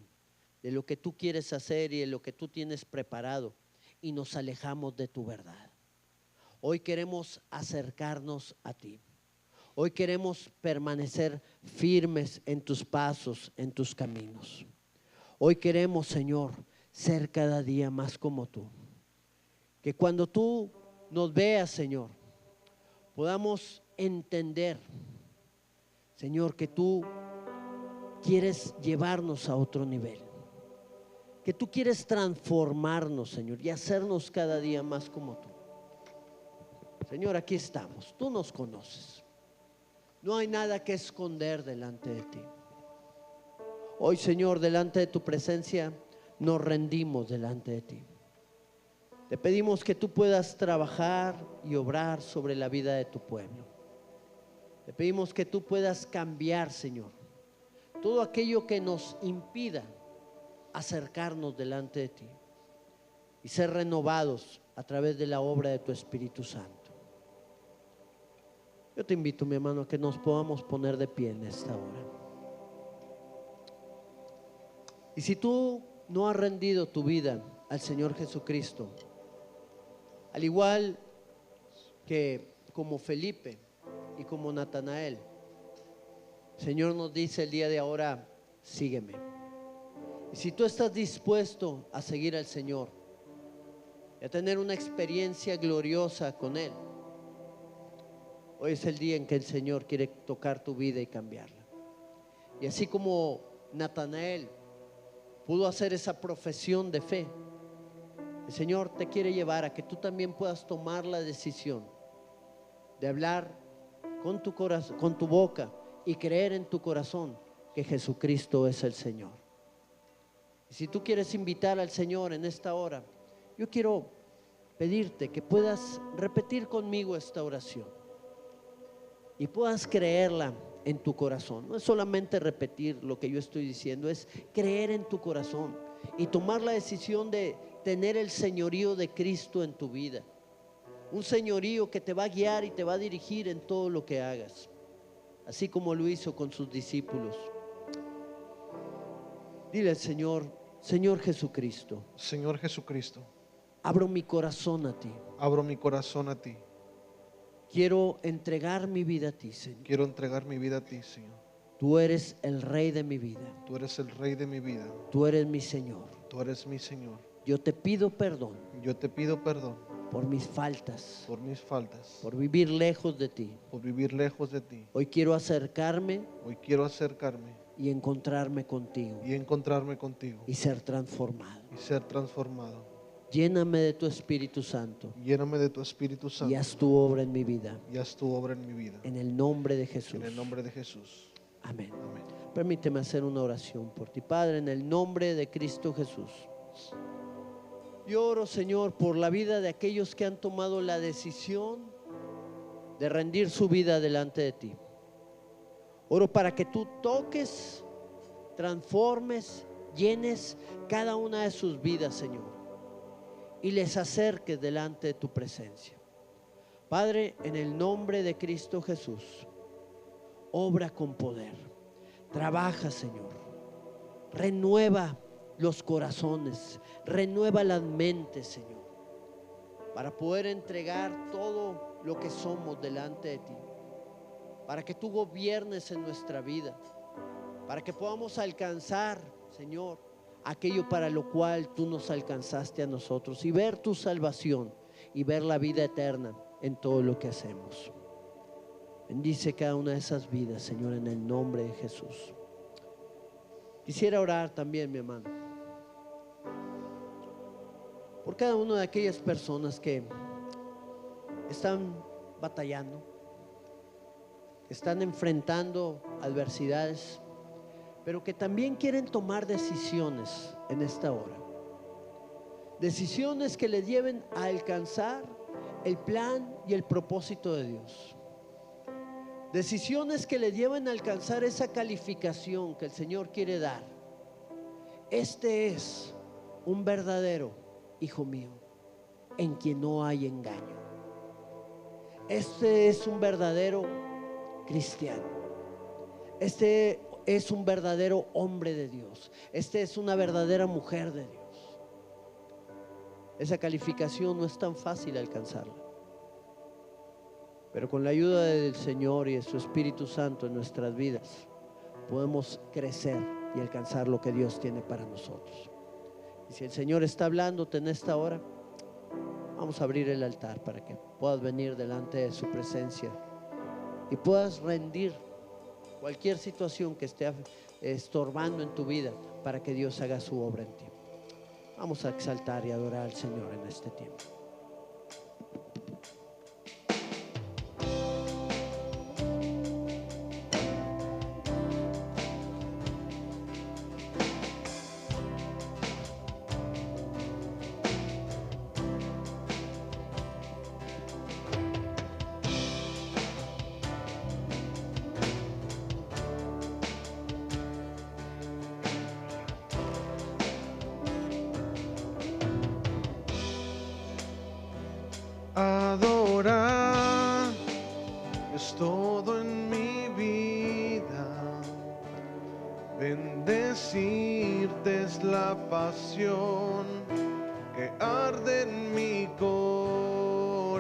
de lo que tú quieres hacer y de lo que tú tienes preparado y nos alejamos de tu verdad. Hoy queremos acercarnos a ti. Hoy queremos permanecer firmes en tus pasos, en tus caminos. Hoy queremos, Señor, ser cada día más como tú. Que cuando tú nos veas, Señor, podamos entender, Señor, que tú quieres llevarnos a otro nivel. Que tú quieres transformarnos, Señor, y hacernos cada día más como tú. Señor, aquí estamos, tú nos conoces. No hay nada que esconder delante de ti. Hoy, Señor, delante de tu presencia nos rendimos delante de ti. Te pedimos que tú puedas trabajar y obrar sobre la vida de tu pueblo. Te pedimos que tú puedas cambiar, Señor, todo aquello que nos impida acercarnos delante de ti y ser renovados a través de la obra de tu Espíritu Santo. Yo te invito, mi hermano, a que nos podamos poner de pie en esta hora. Y si tú no has rendido tu vida al Señor Jesucristo, al igual que como Felipe y como Natanael, el Señor nos dice el día de ahora: sígueme. Y si tú estás dispuesto a seguir al Señor y a tener una experiencia gloriosa con Él, hoy es el día en que el Señor quiere tocar tu vida y cambiarla. Y así como Natanael pudo hacer esa profesión de fe, el Señor te quiere llevar a que tú también puedas tomar la decisión de hablar con tu corazón, con tu boca, y creer en tu corazón que Jesucristo es el Señor. Y si tú quieres invitar al Señor en esta hora, Yo quiero pedirte que puedas repetir conmigo esta oración y puedas creerla en tu corazón. No es solamente repetir lo que yo estoy diciendo, es creer en tu corazón y tomar la decisión de tener el señorío de Cristo en tu vida. Un señorío que te va a guiar y te va a dirigir en todo lo que hagas, así como lo hizo con sus discípulos. Dile al Señor: Señor Jesucristo, Señor Jesucristo, abro mi corazón a ti. abro mi corazón a ti. Quiero entregar mi vida a ti, Señor. Quiero entregar mi vida a ti, Señor. Tú eres el Rey de mi vida. Tú eres el Rey de mi vida. Tú eres mi Señor. Tú eres mi Señor. Yo te pido perdón Yo te pido perdón por mis faltas, por mis faltas, por vivir lejos de ti. por vivir lejos de ti. Hoy quiero acercarme Hoy quiero acercarme y encontrarme contigo y encontrarme contigo y ser transformado. y ser transformado. Lléname de tu Espíritu Santo Lléname de tu Espíritu y Santo haz tu obra en mi vida. y haz tu obra en mi vida. En el nombre de Jesús. En el nombre de Jesús. Amén. Amén. Permíteme hacer una oración por ti, Padre, en el nombre de Cristo Jesús. Yo oro, Señor, por la vida de aquellos que han tomado la decisión de rendir su vida delante de ti. Oro para que tú toques, transformes, llenes cada una de sus vidas, Señor, y les acerques delante de tu presencia. Padre, en el nombre de Cristo Jesús, obra con poder. Trabaja, Señor. Renueva los corazones, renueva las mentes, Señor, para poder entregar todo lo que somos delante de ti, para que tú gobiernes en nuestra vida, para que podamos alcanzar, Señor, aquello para lo cual tú nos alcanzaste a nosotros, y ver tu salvación y ver la vida eterna en todo lo que hacemos. Bendice cada una de esas vidas, Señor, en el nombre de Jesús. Quisiera orar también, mi hermano, por cada una de aquellas personas que están batallando, que están enfrentando adversidades, pero que también quieren tomar decisiones en esta hora. Decisiones que les lleven a alcanzar el plan y el propósito de Dios. Decisiones que les lleven a alcanzar esa calificación que el Señor quiere dar. Este es un verdadero hijo mío, en quien no hay engaño. Este es un verdadero cristiano. Este es un verdadero hombre de Dios. Este es una verdadera mujer de Dios. Esa calificación no es tan fácil alcanzarla, pero con la ayuda del Señor y de su Espíritu Santo en nuestras vidas podemos crecer y alcanzar lo que Dios tiene para nosotros. Y si el Señor está hablándote en esta hora, vamos a abrir el altar para que puedas venir delante de su presencia y puedas rendir cualquier situación que esté estorbando en tu vida para que Dios haga su obra en ti. Vamos a exaltar y adorar al Señor en este tiempo. Adorar es todo en mi vida. Bendecirte es la pasión que arde en mi corazón.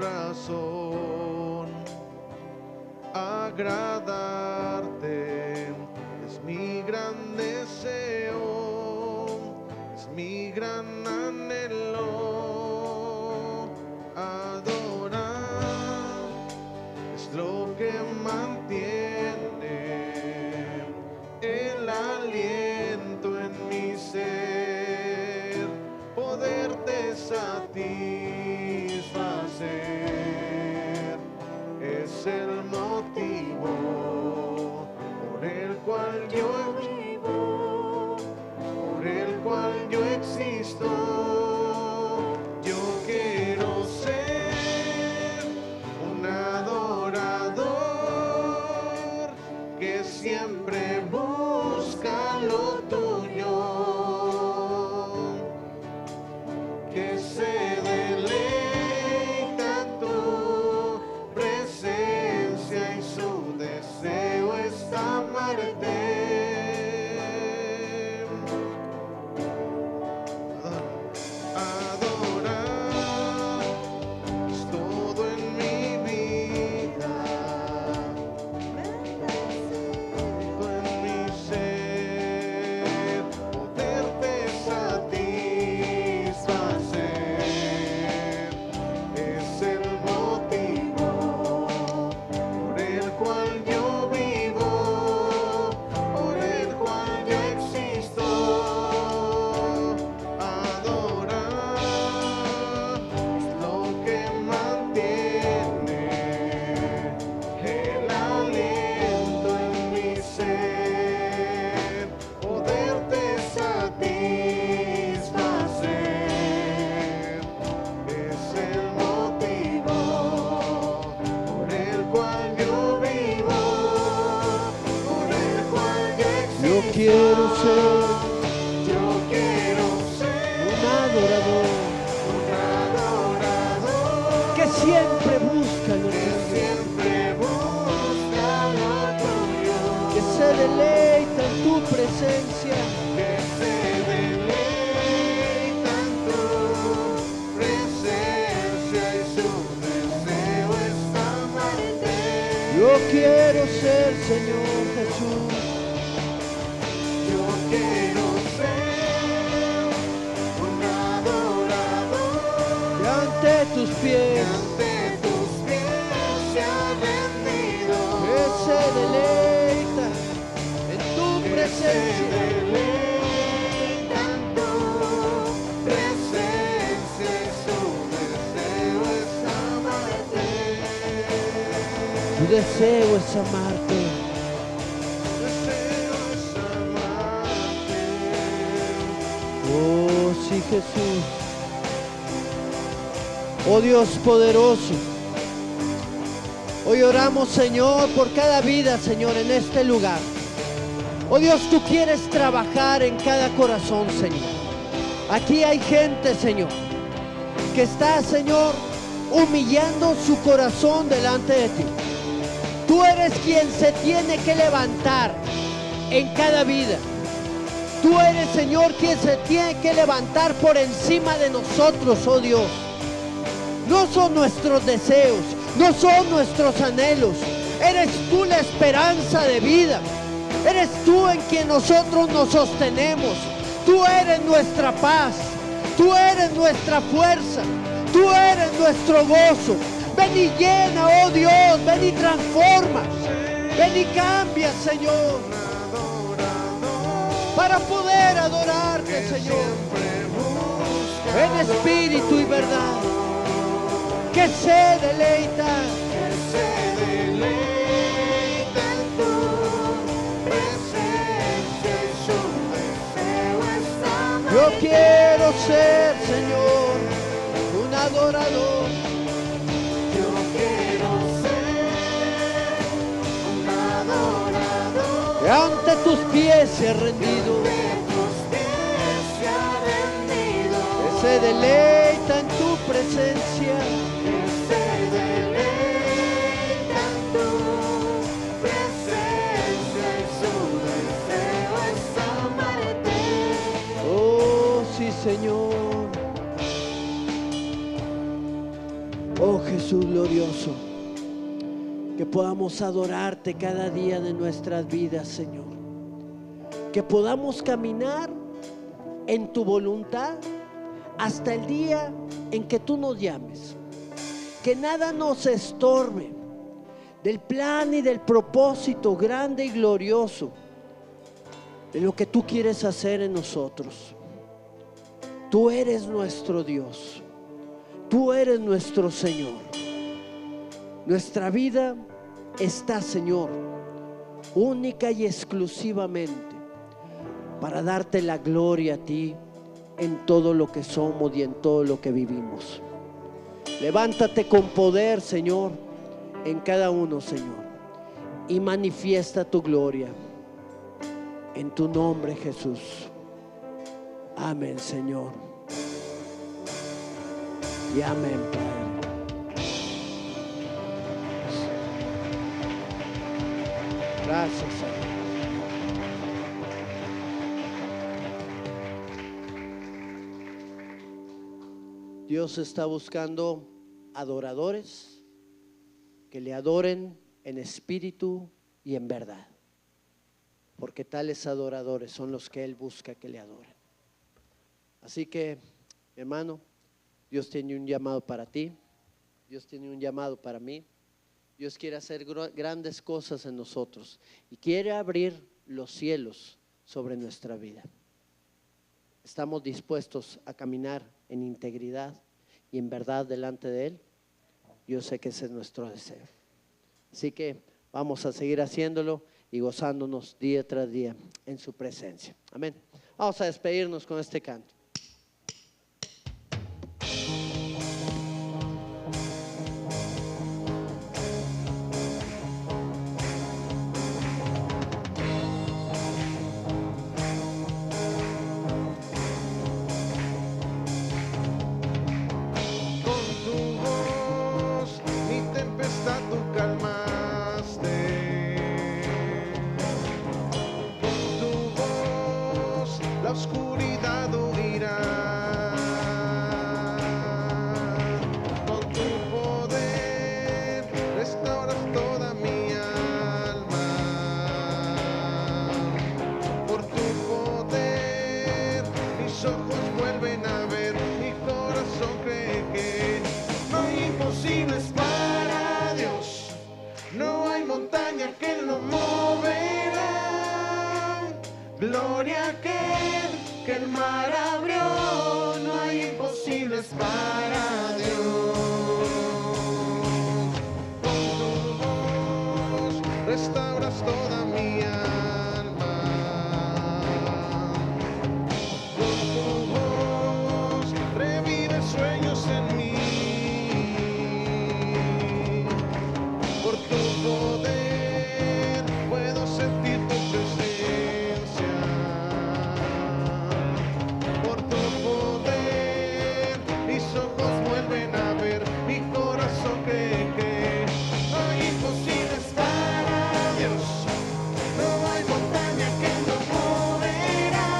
Agradarte es mi gran deseo, es mi gran anhelo. Adorar es lo que mantiene el aliento en mi ser, poderte satisfacer es el motivo por el cual yo vivo, por el cual yo existo. Yo Yo quiero ser yo quiero ser un adorador un adorador que siempre busca lo que tuyo, siempre busca lo tuyo, que se deleita en tu presencia. que se deleita en tu presencia y su deseo es amarte. Yo quiero ser, Señor Jesús, Yo quiero ser un adorador que ante tus que pies ante tus pies se ha rendido, que se deleita en tu que se presencia. deleita en tu presencia y su deseo es amarte. Tu deseo es amarte. Deseo es amarte. Oh, sí, Jesús. Oh Dios poderoso. Hoy oramos, Señor, por cada vida, Señor, en este lugar. Oh Dios, tú quieres trabajar en cada corazón, Señor. Aquí hay gente, Señor, que está, Señor, humillando su corazón delante de ti. Tú eres quien se tiene que levantar en cada vida. Tú eres, Señor, quien se tiene que levantar por encima de nosotros, oh Dios. No son nuestros deseos, no son nuestros anhelos. Eres tú la esperanza de vida. Eres tú en quien nosotros nos sostenemos. Tú eres nuestra paz. Tú eres nuestra fuerza. Tú eres nuestro gozo. Ven y llena, oh Dios. Ven y transforma. Ven y cambia, Señor, para poder adorarte, Señor, en espíritu y verdad. Que se deleita, Que se deleita en tu presencia y su deseo es amarte. yo quiero ser, Señor, un adorador. Yo quiero ser un adorador Que ante tus pies se ha rendido, de tus pies se ha rendido, que se deleita en tu presencia. que se deleita en tu presencia y su deseo es amarte. Oh, sí, Señor. Oh, Jesús glorioso. Que podamos adorarte cada día de nuestras vidas, Señor. Que podamos caminar en tu voluntad hasta el día en que tú nos llames. Que nada nos estorbe del plan y del propósito grande y glorioso de lo que tú quieres hacer en nosotros. Tú eres nuestro Dios. Tú eres nuestro Señor. Nuestra vida está, Señor, única y exclusivamente para darte la gloria a ti en todo lo que somos y en todo lo que vivimos. Levántate con poder, Señor, en cada uno, Señor, y manifiesta tu gloria en tu nombre, Jesús. Amén, Señor. Y amén, Padre. Gracias, Señor. Dios está buscando adoradores que le adoren en espíritu y en verdad, porque tales adoradores son los que Él busca que le adoren. Así que, hermano, Dios tiene un llamado para ti, Dios tiene un llamado para mí. Dios quiere hacer grandes cosas en nosotros y quiere abrir los cielos sobre nuestra vida. ¿Estamos dispuestos a caminar en integridad y en verdad delante de Él? Yo sé que ese es nuestro deseo. Así que vamos a seguir haciéndolo y gozándonos día tras día en su presencia. Amén. Vamos a despedirnos con este canto. la oscuridad huirá. Con tu poder restauras toda mi alma. Por tu poder mis ojos vuelven a ver, mi corazón cree que no hay imposibles para Dios, no hay montaña que Él no moverá. Gloria a aquel que el mar abrió, no hay imposibles para Dios. Con tu voz restauras toda mi alma. Con tu voz revives sueños en mí. Por tu poder puedo sentir tu presencia. Por tu poder mis ojos vuelven a ver, mi corazón cree que no hay imposibles para Dios, no hay montaña que no moverá.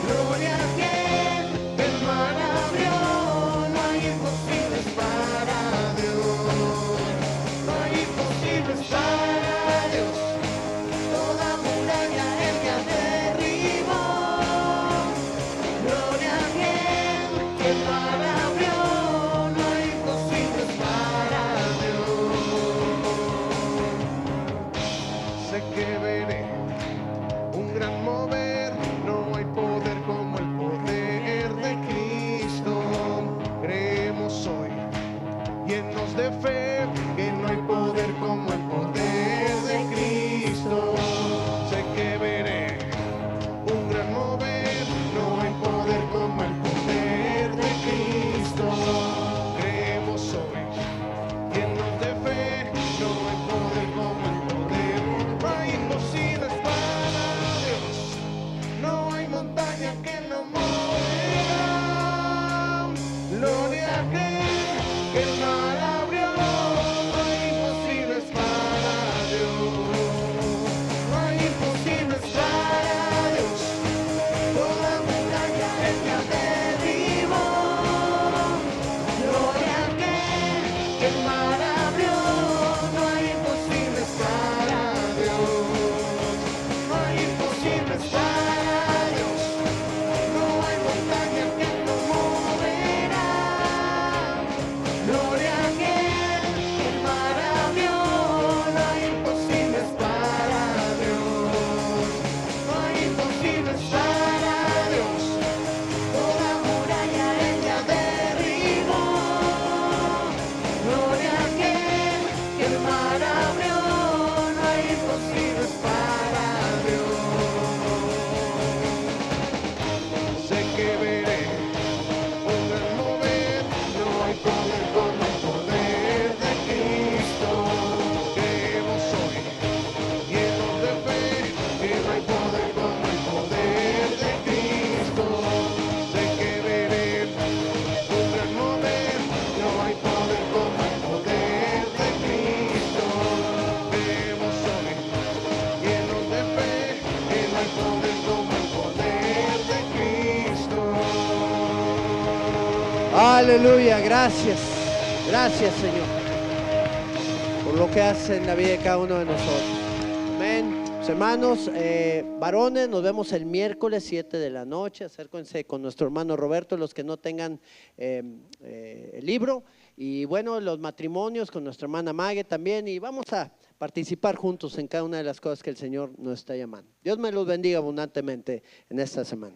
Gloria a quien el mar abrió, no hay imposibles para Dios, no hay imposibles para Dios. Toda muralla Él ya derribó. Gloria a quien el mar abrió, no hay imposibles para Dios. Sé que veré un gran mover, no hay poder como el poder de Cristo. Creemos hoy, llenos de fe, que no hay poder como el poder de Cristo. Sé que veré un gran mover, no hay poder como el poder de Cristo. Creemos hoy, llenos de fe, no hay poder como el poder. No hay imposibles para Dios, no hay montaña que no moverá. Gloria a aquel que el mar abrió, no hay imposibles para Dios, no hay imposibles para Dios. Toda muralla Él ya derribó. Gloria a aquel que el mar abrió, no hay imposibles para Dios, no hay imposibles para Dios, no hay montaña que no moverá. Gloria a aquel que el mar abrió, no hay imposibles para Dios, no hay imposibles para Dios. Toda muralla Él ya derribó. Gloria a aquel que el mar abrió, no hay imposibles para Dios. Sé que veré un gran mover, no hay poder como el poder de Cristo. Creemos hoy, llenos de fe, que no hay poder como el poder de Cristo. Sé que veré un gran mover, no hay poder como el poder de Cristo. Creemos hoy, llenos de fe, que no hay poder como el poder de Cristo. Aleluya, gracias. Gracias, Señor, por lo que hace en la vida de cada uno de nosotros. Amén. Pues, hermanos, varones, nos vemos el miércoles 7 de la noche. Acérquense con nuestro hermano Roberto, los que no tengan el libro. Y bueno, los matrimonios con nuestra hermana Mague también. Y vamos a participar juntos en cada una de las cosas que el Señor nos está llamando. Dios me los bendiga abundantemente en esta semana.